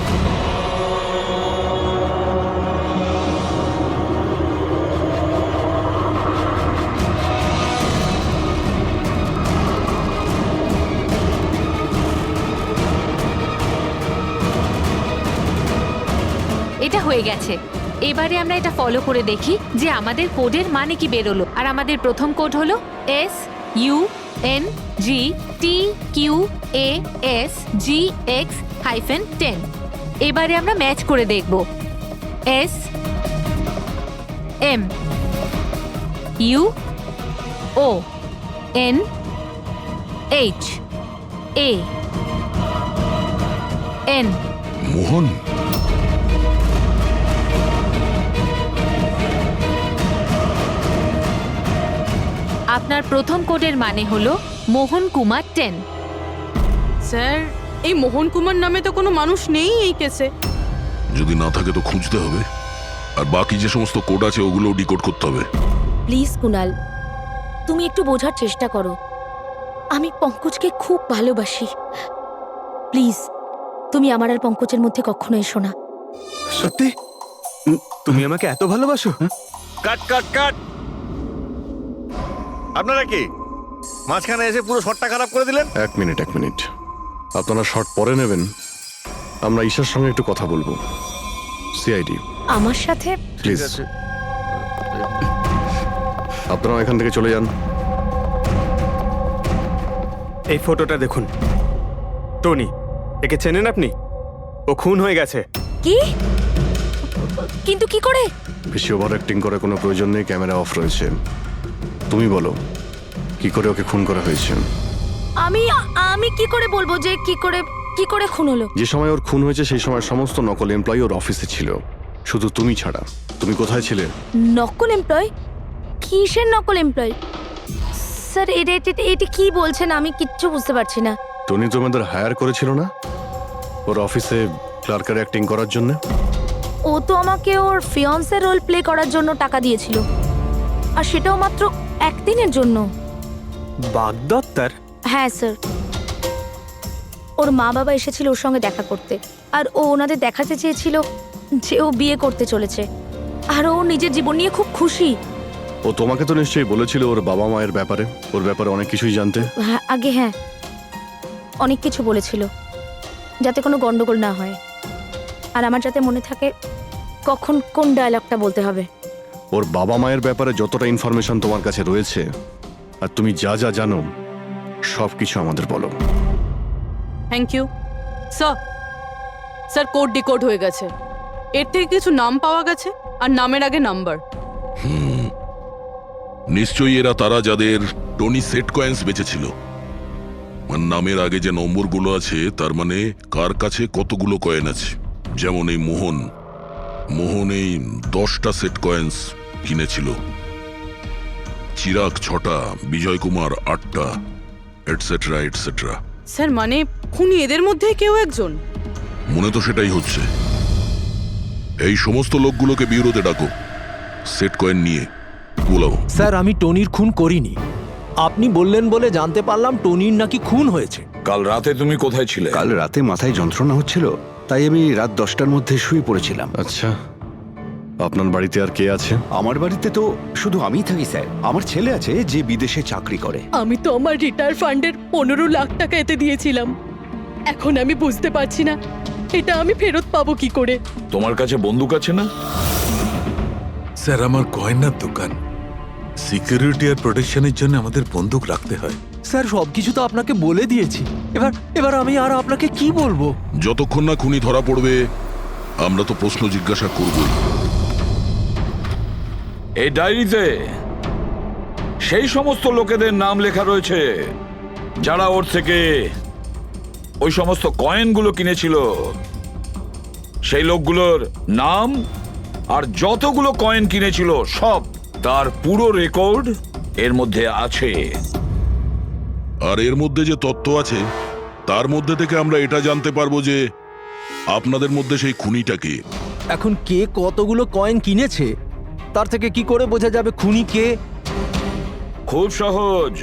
এটা হয়ে গেছে। এবারে আমরা এটা ফলো করে দেখি যে আমাদের কোডের মানে কি বেরোলো। আর আমাদের প্রথম কোড হলো SUNGTQAS-GX-10। এবারে আমরা ম্যাচ করে দেখব। SMUONHAN। মোহন, আপনার প্রথম কোডের মানে হলো মোহন কুমার 10। স্যার, এই মোহন কুমার নামে তো কোনো মানুষ নেই এই কেসে। যদি না থাকে তো খুঁজতে হবে, আর বাকি যে সমস্ত কোড আছে ওগুলো ডিকোড করতে হবে। প্লিজ কুনাল, তুমি একটু বোঝার চেষ্টা করো। আমি পঙ্কজকে খুব ভালোবাসি। প্লিজ, তুমি আমার আর পঙ্কজের মধ্যে কখনো এসো না। সত্যি তুমি আমাকে এত ভালোবাসো? কাট কাট কাট! আপনারা কি মাঝখানে এসে পুরো শটটা খারাপ করে দিলেন? এক মিনিট। আপনারা শর্ট পরে নেবেন, আমরা ঈশার সঙ্গে একটু কথা বলবো। সিআইডি আমার সাথে? প্লিজ আপনারা এখান থেকে চলে যান। এই ফটোটা দেখুন। টনি, একে চেনেন আপনি? ও খুন হয়ে গেছে। কি? কিন্তু কি করে? বেশি ওভার অ্যাক্টিং করে কোনো প্রয়োজন নেই, ক্যামেরা অফ রয়েছে। তুমি বলো, কি করে ওকে খুন করা হয়েছে? আমি কি করে বলবো যে কি করে খুন হলো? যে সময় ওর খুন হয়েছে সেই সময় সমস্ত নকল এমপ্লয়ি ওর অফিসে ছিল, শুধু তুমি ছাড়া। তুমি কোথায় ছিলে? নকল এমপ্লয়? কিসের নকল এমপ্লয়? স্যার, এটা কি বলছেন? আমি কিচ্ছু বুঝতে পারছি না। টনি তোমাদের হায়ার করেছিল না ওর অফিসে ক্লার্কের অ্যাক্টিং করার জন্য? ও তো আমাকে ওর ফিয়ান্সের রোল প্লে করার জন্য টাকা দিয়েছিল, আর সেটাও মাত্র একদিনের জন্য। বাগদত্তার? হ্যাঁ স্যার, ওর মা বাবা এসেছিল ওর সঙ্গে দেখা করতে, আর ও ওনাদের দেখাতে চেয়েছিল যে ও বিয়ে করতে চলেছে, আর ও নিজের জীবন নিয়ে খুব খুশি। ও তোমাকে তো নিশ্চয়ই বলেছিল ওর বাবা মায়ের ব্যাপারে, ওর ব্যাপারে অনেক কিছুই জানতে। হ্যাঁ, হ্যাঁ, অনেক কিছু বলেছিল, যাতে কোনো গন্ডগোল না হয়, আর আমার যাতে মনে থাকে কখন কোন ডায়লগটা বলতে হবে। ওর বাবা মায়ের ব্যাপারে যতটা ইনফরমেশন তোমার কাছে রয়েছে আর তুমি যা যা জানো সব কিছু আমাদের বলো। Thank you sir. Sir, code decode হয়ে গেছে। এর থেকে কিছু নাম পাওয়া গেছে, আর নামের আগে নাম্বার। নিশ্চয়ই এরা তারা যাদের টনি সেট কয়েন্স বেঁচেছিল। আর নামের আগে যে নম্বরগুলো আছে তার মানে কার কাছে কতগুলো কয়েন আছে। যেমন এই মোহন এই 10টা সেট কয়েন্স কিনেছিল, চিরাগ 6টা, বিজয় কুমার 8টা, এটসেট্রা এটসেট্রা। স্যার, মানে খুনি এদের মধ্যে কেউ একজন? মনে তো সেটাই হচ্ছে। এই সমস্ত লোকগুলোকে বিউরোতে ডাকো, সেট কয়েন নিয়ে বলাও। স্যার, আমি টনির খুন করিনি। আপনি বললেন বলে জানতে পারলাম টনির নাকি খুন হয়েছে। কাল রাতে তুমি কোথায় ছিলে? কাল রাতে মাথায় যন্ত্রণা হচ্ছিল, তাই আমি রাত 10টার মধ্যে শুয়ে পড়েছিলাম। আচ্ছা, আপনার বাড়িতে আর কে আছে? আমার বাড়িতে তো শুধু আমিই থাকি স্যার। আমার ছেলে আছে যে বিদেশে চাকরি করে। আমি তো আমার রিটায়ার ফান্ডের 15 লাখ টাকা এতে দিয়েছিলাম। এখন আমি বুঝতে পারছি না এটা আমি ফেরত পাবো কি করে। তোমার কাছে বন্দুক আছে না? স্যার, আমার গয়নার দোকান, সিকিউরিটি আর প্রোটেকশনের জন্য আমাদের বন্দুক রাখতে হয়। স্যার সবকিছু তো আপনাকে বলে দিয়েছি, এবার আমি আর আপনাকে কি বলবো? যতক্ষণ না খুনি ধরা পড়বে আমরা তো প্রশ্ন জিজ্ঞাসা করবই। এই ডায়েরিতে সেই সমস্ত লোকেদের নাম লেখা রয়েছে যারা ওর থেকে ওই সমস্ত কয়েনগুলো কিনেছিল। সেই লোকগুলোর নাম আর যতগুলো কয়েন কিনেছিল সব, তার পুরো রেকর্ড এর মধ্যে আছে। আর এর মধ্যে যে তথ্য আছে তার মধ্যে থেকে আমরা এটা জানতে পারবো যে আপনাদের মধ্যে সেই খুনিটা কে। এখন কে কতগুলো কয়েন কিনেছে তার থেকে কি করে বোঝা যাবে খুনি কে? খুব সহজ।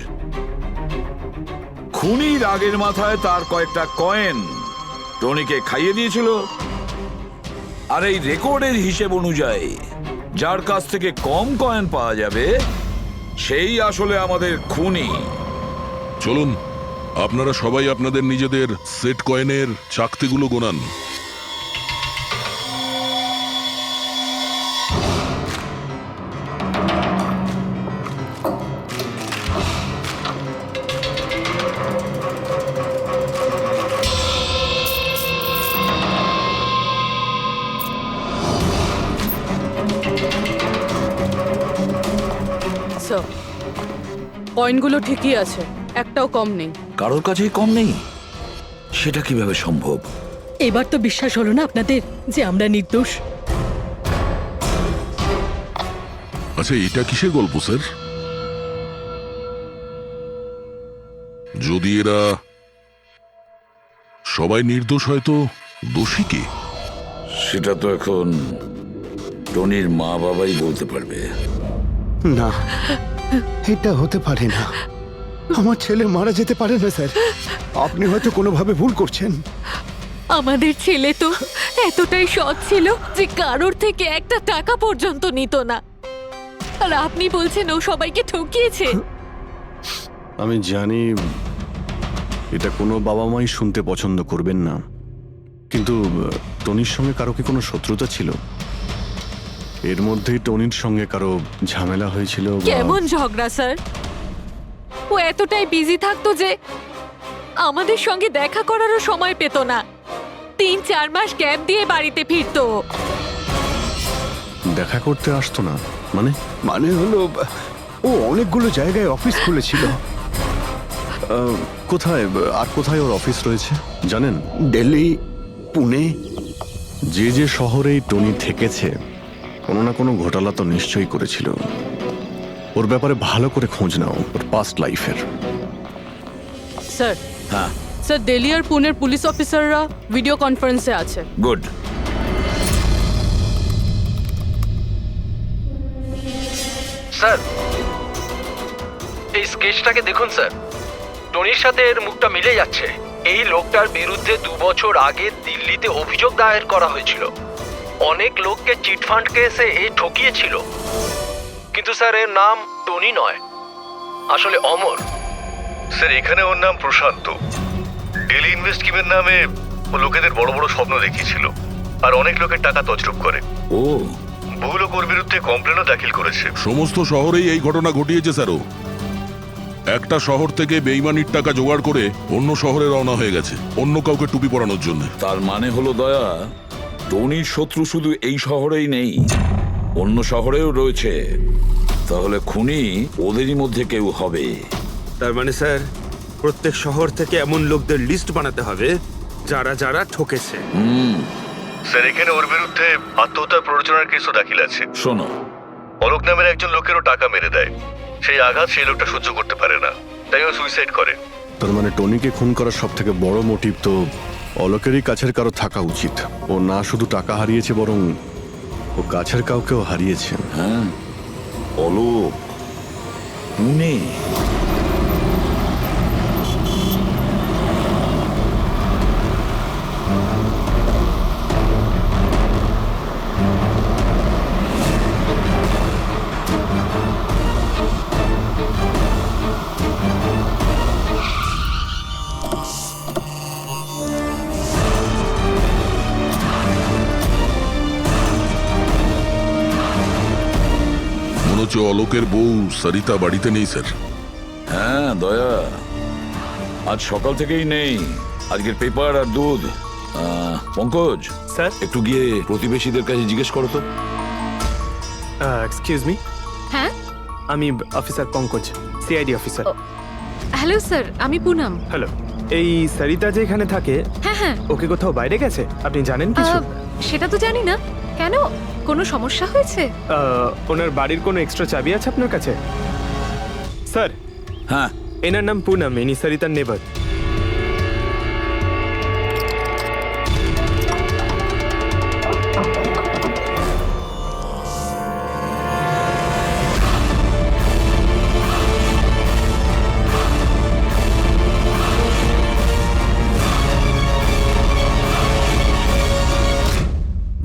খুনি রাগের মাথায় তার কয়েকটা কয়েন টনিকে খাইয়ে দিয়েছিল, আর এই রেকর্ডের হিসেব অনুযায়ী যার কাছ থেকে কম কয়েন পাওয়া যাবে সেই আসলে আমাদের খুনি। চলুন আপনারা সবাই আপনাদের নিজেদের সেট কয়েনের চাকতিগুলো গোনান। স্যার, কয়েনগুলো ঠিকই আছে, একটাও কম নেই। কারোর কাছেই কম নেই? সেটা কিভাবে সম্ভব? এবার তো বিশ্বাস হলো না আপনাদের যে আমরা নির্দোষ? আচ্ছা, এটা কিসের গল্প স্যার? যদি এরা সবাই নির্দোষ হয় তো দোষী কে? সেটা তো এখন টনির মা বাবাই বলতে পারবে। না, এটা হতে পারে না। আমার ছেলে মারা যেতে পারে না স্যার। আপনি হয়তো কোনোভাবে ভুল করছেন। আমাদের ছেলে তো এতটাই সৎ ছিল যে কারোর থেকে একটা টাকা পর্যন্ত নিত না, আর আপনি বলছেন ও সবাইকে ঠকিয়েছে। আমি জানি এটা কোনো বাবা মাই শুনতে পছন্দ করবেন না, কিন্তু টনির সঙ্গে কারো কি কোনো শত্রুতা ছিল? এর মধ্যেই টনির সঙ্গে কারো ঝামেলা হয়েছিল? কেমন ঝগড়া স্যার? ও এতটাই বিজি থাকতো যে আমাদের সঙ্গে দেখা করারও সময় পেত না। 3-4 মাস গ্যাপ দিয়ে বাড়িতে ফিরতো। দেখা করতে আসতো না মানে? মানে হলো ও অনেকগুলো জায়গায় অফিস খুলেছিল। কোথায় আর কোথায় ওর অফিস রয়েছে জানেন? দিল্লি, পুনে। যে যে শহরেই টনি থেকেছে কোনো না কোনো ঘোটালা তো নিশ্চয়ই করেছিল। ওর ব্যাপারে ভালো করে খোঁজ নাও, ওর পাস্ট লাইফের। স্যার, হ্যাঁ স্যার, দিল্লি আর পুনের পুলিশ অফিসাররা ভিডিও কনফারেন্সে আছে। গুড। স্যার, এই স্কেচটাকে দেখুন স্যার। টনির সাথে এর মুখটা মিলে যাচ্ছে। এই লোকটার বিরুদ্ধে 2 বছর আগে দিল্লিতে অভিযোগ দায়ের করা হয়েছিল। অনেক লোককে চিটফান্ড কেসে এই ঠকিয়েছিল। কিন্তু স্যার এর নাম টনি নয়, আসলে অমর। স্যার, এখানে ওর নাম প্রশান্ত। ডেলি ইনভেস্ট স্কিমের নামে ও লোকেদের বড় বড় স্বপ্ন দেখিয়েছিল আর অনেক লোকের টাকা তছরূপ করে। ও, বহু লোক ওর বিরুদ্ধে কমপ্লেনও দাখিল করেছে। সমস্ত শহরেই এই ঘটনা ঘটিয়েছে স্যারও। একটা শহর থেকে বেইমানির টাকা জোগাড় করে অন্য শহরে রওনা হয়ে গেছে অন্য কাউকে টুপি পরানোর জন্য। তার মানে হলো দয়া, টনির শত্রু শুধু এই শহরেই নেই, অন্য শহরেও রয়েছে। তাহলে খুনি ওদেরই মধ্যে কেউ হবে। তার মানে স্যার, প্রত্যেক শহর থেকে এমন লোকদের লিস্ট বানাতে হবে যারা যারা ঠকেছে। স্যার, এখানে ওর বিরুদ্ধে আত্মহত্যার প্ররোচনার কেসও দাখিল আছে। শোনো, অলোক নামের একজন লোকেরও টাকা মেরে দেয়। সেই আঘাত সেই লোকটা সহ্য করতে পারে না, তাই ও সুইসাইড করে। তার মানে টনিকে খুন করার সব থেকে বড় মোটিভ তো অলোকেরই কাছের কারো থাকা উচিত। ও না শুধু টাকা হারিয়েছে, বরং ও কাছের কাউকেও হারিয়েছে। হ্যাঁ, অলোক, পুনে। অলোকের বউ সরিতা বাড়িতে নেই স্যার। হ্যাঁ দয়া, আজ সকাল থেকেই নেই। আজকের পেপার আর দুধ। পঙ্কজ স্যার, একটু গিয়ে প্রতিবেশীদের কাছে জিজ্ঞেস করো তো। এক্সকিউজ মি, হ্যাঁ আমি officer Pankaj, CID officer. Hello sir, আমি পুনম। হ্যালো, এই সরিতা যে এখানে থাকে, হ্যাঁ হ্যাঁ, ওকে কোথাও বাইরে গেছে? আপনি জানেন কিছু? সেটা তো জানি না। কেন, কোনো সমস্যা হয়েছে? ওনার বাড়ির কোনো এক্সট্রা চাবি আছে আপনার কাছে? স্যার, হ্যাঁ, এনার নাম পুনম, ইনি সরিতার নেবার।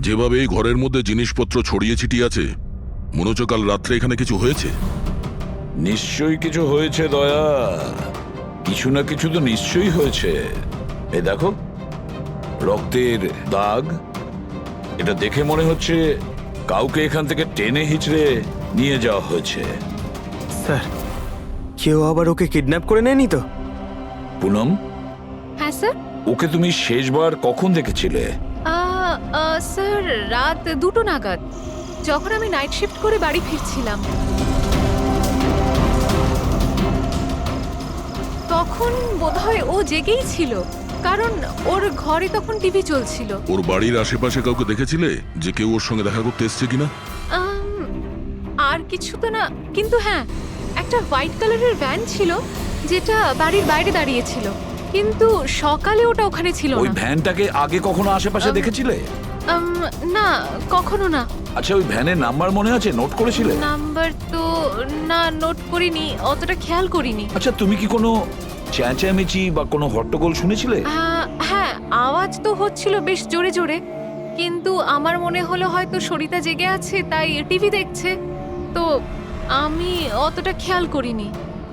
যেভাবে এই ঘরের মধ্যে জিনিসপত্র ছড়িয়ে ছিটিয়ে আছে, মনে হচ্ছে কাল রাত্রে এখানে কিছু হয়েছে। নিশ্চয়ই কিছু হয়েছে দয়া, কিছু না কিছু তো নিশ্চয়ই হয়েছে। এই দেখো, রক্তের দাগ। এটা দেখে মনে হচ্ছে কাউকে এখান থেকে টেনে হিচড়ে নিয়ে যাওয়া হয়েছে। স্যার, কেউ আবার ওকে কিডন্যাপ করে নেয়নি তো? পুনম, হ্যাঁ স্যার। ওকে তুমি শেষবার কখন দেখেছিলে? স্যার, রাত 2টো নাগাদ, যখন আমি নাইট শিফট করে বাড়ি ফিরছিলাম। তখন বোধহয় ও জেগেই ছিল, কারণ ওর ঘরে তখন টিভি চলছিল। ওর বাড়ির আশেপাশে কাউকে দেখেছিলে যে কেউ ওর সঙ্গে দেখা করতে এসছে কিনা? আর কিছু তো না, কিন্তু হ্যাঁ, একটা হোয়াইট কালারের ভ্যান ছিল যেটা বাড়ির বাইরে দাঁড়িয়েছিল, কিন্তু সকালে ওটা ওখানে ছিল ওই না। ভ্যানটাকে আগে কখনো আশেপাশে দেখেছিলে? না, কখনো না। আচ্ছা, ওই ভ্যানের নাম্বার মনে আছে? নোট করেছিলে? নাম্বার তো না, নোট করিনি, অতটা খেয়াল করিনি। আচ্ছা, তুমি কি কোনো চেঁচামেচি বা কোনো হট্টগোল শুনেছিলে? হ্যাঁ, আওয়াজ তো হচ্ছিল বেশ জোরে জোরে, কিন্তু আমার মনে হলো হয়তো সরিতা জেগে আছে তাই টিভি দেখছে, তো আমি অতটা খেয়াল করিনি।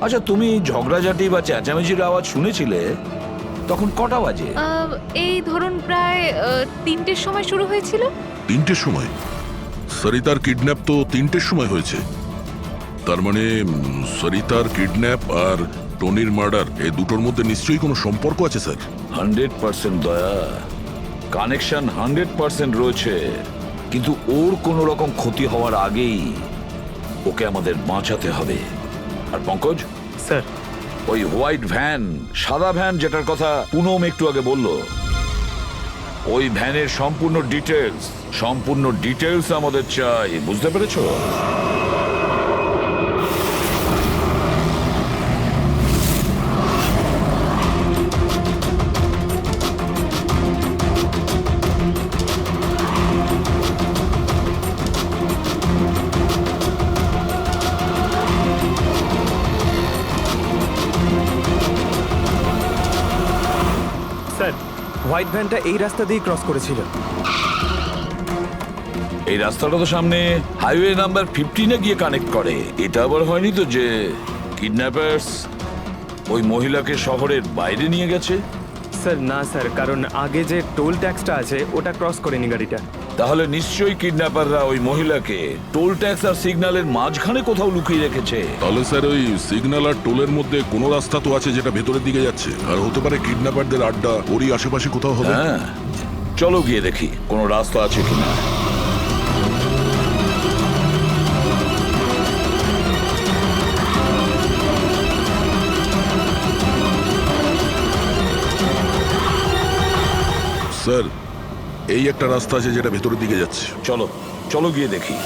আচ্ছা, তুমি ঝগড়াঝাটি বা চেঁচামেচির আওয়াজ শুনেছিলে তখন কটা বাজে? এই ধরুন প্রায় 3টের সময় শুরু হয়েছিল। 3টের সময়? সরিতার কিডন্যাপ তো 3টের সময় হয়েছে। তার মানে সরিতার কিডন্যাপ আর টনির মার্ডার, এই দুটোর মধ্যে নিশ্চয়ই কোনো সম্পর্ক আছে স্যার। 100% দয়া, কানেকশন 100% রয়েছে, কিন্তু ওর কোনো রকম ক্ষতি হওয়ার আগেই ওকে আমাদের বাঁচাতে হবে। আর পঙ্কজ স্যার, ওই হোয়াইট ভ্যান, সাদা ভ্যান যেটার কথা পুনম একটু আগে বলল, ওই ভ্যানের সম্পূর্ণ ডিটেলস আমাদের চাই, বুঝতে পেরেছো? স্যার, হোয়াইট ভ্যানটা এই রাস্তা দিয়ে ক্রস করেছিল। এই রাস্তাটা তো সামনে হাইওয়ে নাম্বার 15-এ গিয়ে কানেক্ট করে। এটা আবার হয়নি তো যে কিডন্যাপার্স ওই মহিলাকে শহরের বাইরে নিয়ে গেছে? স্যার না স্যার, কারণ আগে যে টোল ট্যাক্সটা আছে ওটা ক্রস করেনি গাড়িটা। তাহলে নিশ্চয়ই কিডন্যাপাররা ওই মহিলাকে টোল ট্যাক্স আর সিগন্যালের মাঝখানে কোথাও লুকিয়ে রেখেছে। তাহলে স্যার ওই সিগন্যাল আর টোলের মধ্যে কোনো রাস্তা তো আছে যেটা ভেতরের দিকে যাচ্ছে, আর হতে পারে কিডন্যাপারদের আড্ডা ওরই আশেপাশে কোথাও হবে। হ্যাঁ, চলো গিয়ে দেখি কোনো রাস্তা আছে কিনা। স্যার, এই একটা রাস্তা আছে যেটা ভেতরের দিকে যাচ্ছে। চলো চলো গিয়ে দেখি।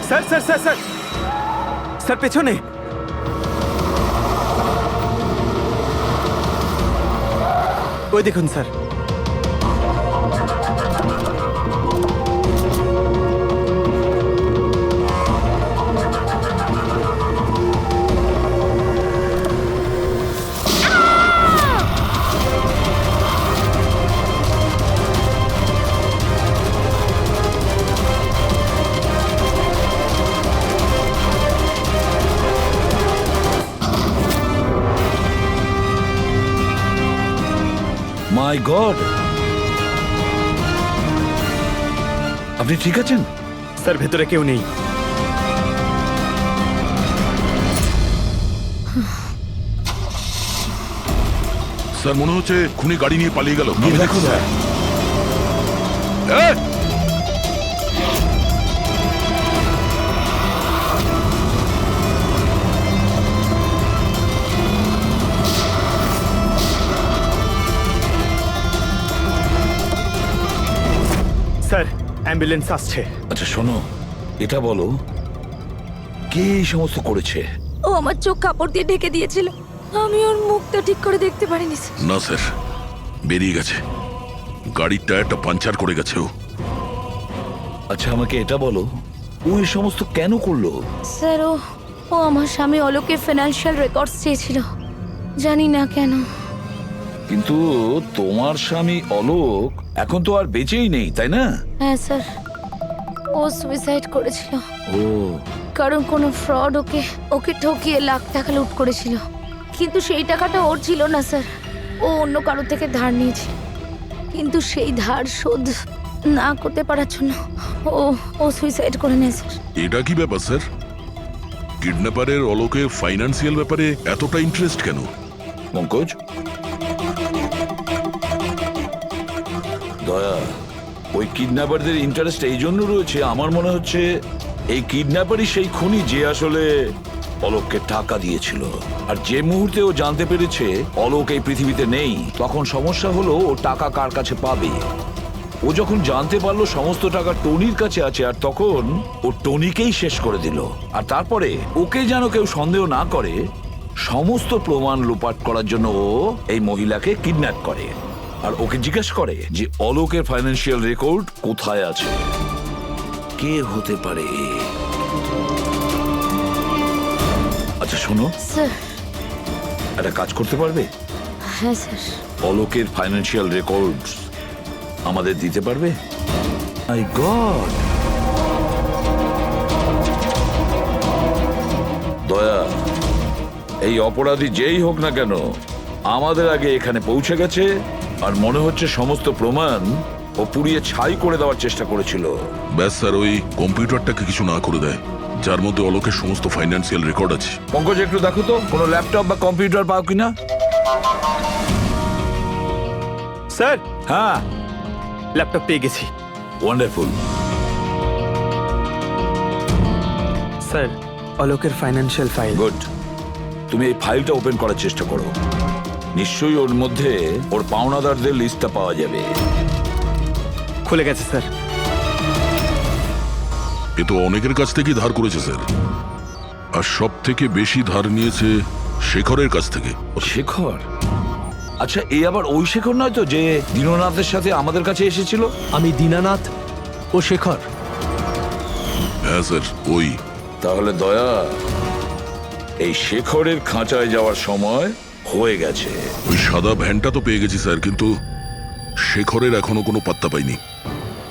Sir sir sir sir sir, পেছনে। ওই দেখুন স্যার। মাই গড, আপনি ঠিক আছেন? স্যার ভেতরে কেউ নেই। স্যার মনে হচ্ছে খুনি গাড়ি নিয়ে পালিয়ে গেল। গিয়ে দেখো স্যার। এই! স্যার অ্যাম্বুলেন্স আসছে। আচ্ছা শোনো, এটা বলো কে এই সমস্ত করেছে? ও আমার চোখ কাপড় দিয়ে ঢেকে দিয়েছিল, আমি ওর মুখটা ঠিক করে দেখতে পারিনি স্যার। না স্যার, বেরিয়ে গেছে। গাড়ির টায়ারটা পাঞ্চার করে গেছে ও। আচ্ছা আমাকে এটা বলো, ও এই সমস্ত কেন করলো? স্যার ও আমার স্বামী অলোকের ফিনান্সিয়াল রেকর্ডস চেয়েছিল, জানি না কেন। কিন্তু তোমার স্বামী অলোক এখন তো আর বেঁচেই নেই, তাই না? হ্যাঁ স্যার, ও সুইসাইড করেছিল। ও কারণ কোনো ফ্রড ওকে ঠকিয়ে লাখ টাকা লুট করেছিল, কিন্তু সেই টাকাটা ওর ছিল না স্যার, ও অন্য কারো থেকে ধার নিয়েছিল, কিন্তু সেই ধার শোধ না করতে পারার জন্য ও সুইসাইড করে নেয় স্যার। এটা কি ব্যাপার স্যার? কিডন্যাপারের অলোকের ফাইন্যান্সিয়াল ব্যাপারে এতটা ইন্টারেস্ট কেন? পঙ্কজ, দয়া, ওই কিডন্যাপারদের ইন্টারেস্ট এই জন্য রয়েছে, আমার মনে হচ্ছে এই কিডন্যাপারই সেই খুনি যে আসলে অলোককে টাকা দিয়েছিল। আর যে মুহূর্তে ও জানতে পেরেছে অলোক এই পৃথিবীতে নেই, তখন সমস্যা হলো ও টাকা কার কাছে পাবে। ও যখন জানতে পারলো সমস্ত টাকা টনির কাছে আছে, আর তখন ও টনিকেই শেষ করে দিল। আর তারপরে ওকে যেন কেউ সন্দেহ না করে, সমস্ত প্রমাণ লোপাট করার জন্য ও এই মহিলাকে কিডন্যাপ করে আর ওকে জিজ্ঞেস করে যে অলোকের ফাইন্যান্সিয়াল রেকর্ড কোথায় আছে। কে হতে পারে? আচ্ছা শোনো, স্যার একটা কাজ করতে পারবে? হ্যাঁ স্যার। অলোকের ফাইন্যান্সিয়াল রেকর্ডস আমাদের দিতে পারবে? মাই গড, দয়া, এই অপরাধী যেই হোক না কেন আমাদের আগে এখানে পৌঁছে গেছে, আর মনে হচ্ছে সমস্ত প্রমাণ ও পুড়িয়ে ছাই করে দেওয়ার চেষ্টা করেছিল। ব্যাস স্যার, ওই কম্পিউটারটাকে কিছু না করে দেয় যার মধ্যে অলোকের সমস্ত ফাইন্যান্সিয়াল রেকর্ড আছে। পঙ্কজ একটু দেখো তো কোনো ল্যাপটপ বা কম্পিউটার পাও কিনা। স্যার হ্যাঁ, ল্যাপটপ পেয়ে গেছি। ওয়ান্ডারফুল। স্যার অলোকের ফাইন্যান্সিয়াল ফাইল। গুড, তুমি এই ফাইলটা ওপেন করার চেষ্টা করো, নিশ্চয়ই ওর মধ্যে ওর পাওনাদারদের লিস্টটা পাওয়া যাবে। খুলে গেছে স্যার। এ তো অনেকের কাছ থেকেই ধার করেছে স্যার, আর সব থেকে বেশি ধার নিয়েছে শেখরের কাছ থেকে। শেখর? আচ্ছা এই আবার ওই শেখর নয় তো যে দীননাথের সাথে আমাদের কাছে এসেছিল? আমি দীনানাথ ও শেখর। হ্যাঁ স্যার, ওই। তাহলে দয়া, এই শেখরের খাঁচায় যাওয়ার সময় হয়ে গেছে। ওই সাদা ভ্যানটা তো পেয়ে গেছি স্যার, কিন্তু শেখরের এখনো কোনো পাত্তা পাইনি।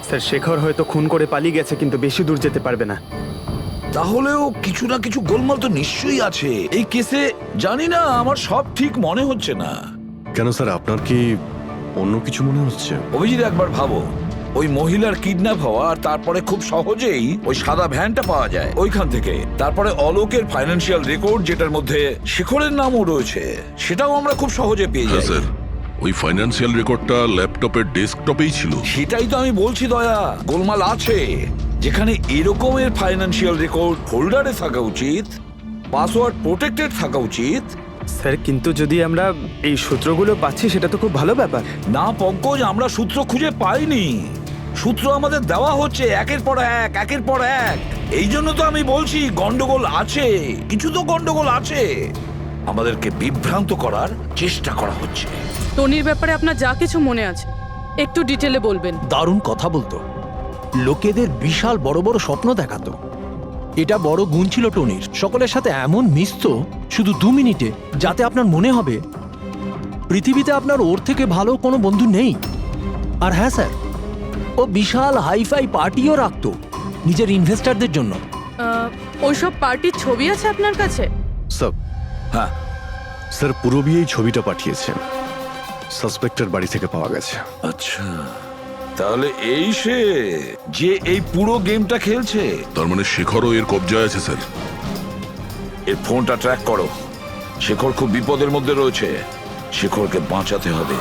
স্যার শেখর হয়তো খুন করে পালিয়ে গেছে, কিন্তু বেশি দূর যেতে পারবে না। তাহলেও কিছু না কিছু গোলমাল তো নিশ্চয়ই আছে এই কেসে। জানি না, আমার সব ঠিক মনে হচ্ছে না। কেন স্যার, আপনার কি অন্য কিছু মনে হচ্ছে? অভিজিৎ একবার ভাবো, ওই মহিলার কিডন্যাপ হওয়া আর তারপরে খুব সহজেই ওই সাদা ভ্যানটা পাওয়া যায় ওইখান থেকে, তারপরে অলোকের ফাইন্যান্সিয়াল রেকর্ড যেটার মধ্যে শেখরের নামও রয়েছে, সেটাও আমরা খুব সহজে পেয়ে যাই। স্যার ওই ফাইন্যান্সিয়াল রেকর্ডটা ল্যাপটপের ডেস্কটপেই ছিল। সেটাই তো আমি বলছি দয়া, গোলমাল আছে। যেখানে এরকমের ফাইন্যান্সিয়াল রেকর্ড ফোল্ডারে থাকা উচিত, পাসওয়ার্ড প্রোটেক্টেড থাকা উচিত। স্যার কিন্তু যদি আমরা এই সূত্রগুলো পাচ্ছি সেটা তো খুব ভালো ব্যাপার। না পঙ্কজ, আমরা সূত্র খুঁজে পাইনি, সূত্র আমাদের দেওয়া হচ্ছে একের পর এক, একের পর এক। এই জন্য তো আমি বলছি গন্ডগোল আছে, কিছু তো গন্ডগোল আছে। আমাদেরকে বিভ্রান্ত করার চেষ্টা করা হচ্ছে। টনির ব্যাপারে আপনার যা কিছু মনে আছে একটু ডিটেলে বলবেন। দারুণ কথা বলতো, লোকেদের বিশাল বড় বড় স্বপ্ন দেখাতো। এটা বড় গুণ ছিল টনির, সকলের সাথে এমন মিশতো শুধু 2 মিনিটে, যাতে আপনার মনে হবে পৃথিবীতে আপনার ওর থেকে ভালো কোনো বন্ধু নেই। আর হ্যাঁ স্যার, ও বিশাল হাইফাই পার্টিও রাখতো নিজের ইনভেস্টরদের জন্য। ওইসব পার্টির ছবি আছে আপনার কাছে? স্যার, হ্যাঁ স্যার পুরবি এই ছবিটা পাঠিয়েছেন। সাসপেক্টের বাড়ি থেকে পাওয়া গেছে। আচ্ছা, তাহলে এই সে যে এই পুরো গেমটা খেলছে। তার মানে শেখরও এর কবজায় আছে স্যার। এর ফোনটা ট্র্যাক করো। শেখর খুব বিপদের মধ্যে রয়েছে, শেখরকে বাঁচাতে হবে।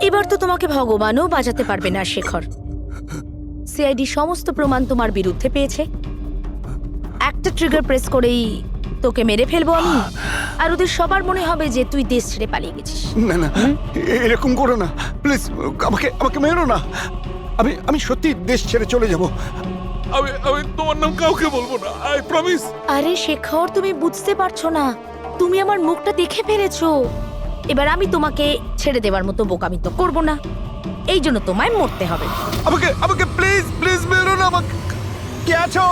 এবার তো তোমাকে ভগবানও বাঁচাতে পারবে না শেখর। সিআইডি সমস্ত প্রমাণ তোমার বিরুদ্ধে পেয়েছে। একটা ট্রিগার প্রেস করেই তোকে মেরে ফেলবো আমি, আর ওদের সবার মনে হবে যে তুই দেশ ছেড়ে পালিয়ে গেছিস। না না, এরকম করো না প্লিজ, আমাকে আমাকে মেরো না। আমি সত্যি দেশ ছেড়ে চলে যাব। আমি তোমার নাম কাউকে বলবো না, আই প্রমিস। আরে শেখর, তুমি বুঝতে পারছো না, তুমি আমার মুখটা দেখে ফেলেছো। এবার আমি তোমাকে ছেড়ে দেওয়ার মতো বোকামি তো করবো না, এই জন্য তোমায় মরতে হবে। আমাকে আমাকে প্লিজ প্লিজ মেরো না। আমাকে কে আছো?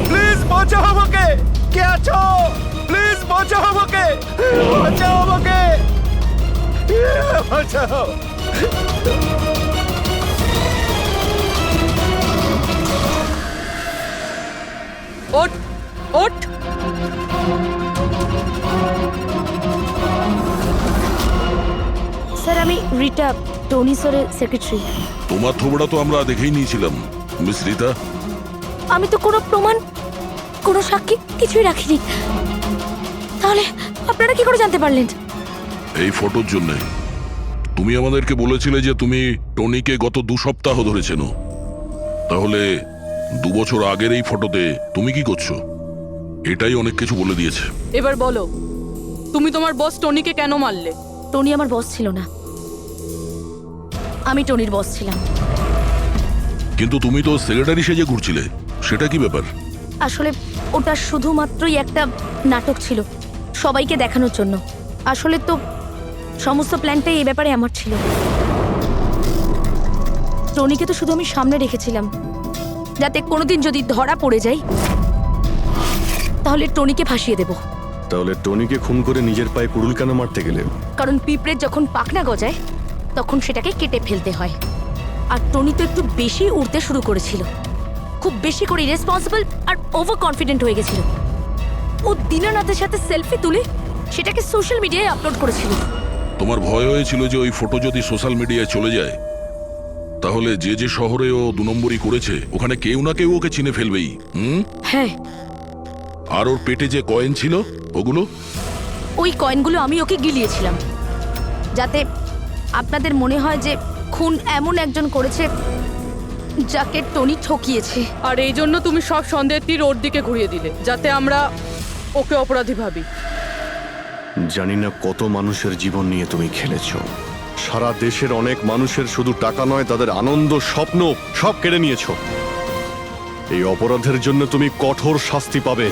প্লিজ বাঁচাও আমাকে। কে আছো? প্লিজ বাঁচাও আমাকে। বাঁচাও আমাকে, বাঁচাও। ওঠ ওঠ। স্যার, আমি রিটা, টনি স্যারের সেক্রেটারি। তোমার থোবড়া তো আমরা দেখেই নিয়েছিলাম মিস রিতা। আমি তো কোনো প্রমাণ, কোনো সাক্ষী কিছুই রাখিনি। তাহলে আপনারা কি করে জানতে পারলেন? এই ফটোর জন্য তুমি আমাদেরকে বলেছিলে যে তুমি টনিকে গত 2 সপ্তাহ ধরে চেনো। তাহলে 2 বছর আগের এই ফটোতে তুমি কি করছো? এটাই অনেক কিছু বলে দিয়েছে। এবার বলো, তুমি তোমার বস টনিকে কেন মারলে? টনি আমার বস ছিল না, আমি টনির বস ছিলাম। কিন্তু তুমি তো সেক্রেটারি সেজে ঘুরছিলে, সেটা কি ব্যাপার? আসলে ওটা শুধুমাত্রই একটা নাটক ছিল, সবাইকে দেখানোর জন্য। আসলে তো সমস্ত প্ল্যানটাই এই ব্যাপারে আমার ছিল। টনিকে তো শুধু আমি সামনে রেখেছিলাম, যাতে কোনোদিন যদি ধরা পড়ে যাই তাহলে টনিকে ভাসিয়ে দেব। তাহলে টনিকে খুন করে নিজের পায়ে কুড়ুল কেন মারতে গেলে? কারণ পিঁপড়ে যখন পাখনা গজায় তখন সেটাকে কেটে ফেলতে হয়। আর টনি তো একটু বেশি উড়তে শুরু করেছিল, খুব বেশি করে ইরেসপন্সিবল আর ওভার কনফিডেন্ট হয়ে গেছিল। ও দীনানাথের সাথে সেলফি তুলে সেটাকে সোশ্যাল মিডিয়ায় আপলোড করেছিল। তোমার ভয় হয়েছিল যে ওই ফটো যদি সোশ্যাল মিডিয়ায় চলে যায় তাহলে যে যে শহরে ও 2 নম্বরই করেছে ওখানে কেউ না কেউ ওকে চিনে ফেলবেই। হ্যাঁ, আর ওর পেটে যে কয়েন ছিল ওগুলো? ওই কয়েনগুলো আমি ওকে গিলিয়েছিলাম, যাতে আপনাদের মনে হয় যে খুন এমন একজন করেছে যাকে টনি ঠকিয়েছে। আর এই জন্য তুমি সব সন্দেহের তীর ওর দিকে ঘুরিয়ে দিলে, যাতে আমরা ওকে অপরাধী ভাবি। জানি না কত মানুষের জীবন নিয়ে তুমি খেলেছো। সারা দেশের অনেক মানুষের শুধু টাকা নয়, তাদের আনন্দ, স্বপ্ন সব কেড়ে নিয়েছো। এই অপরাধের জন্য তুমি কঠোর শাস্তি পাবে।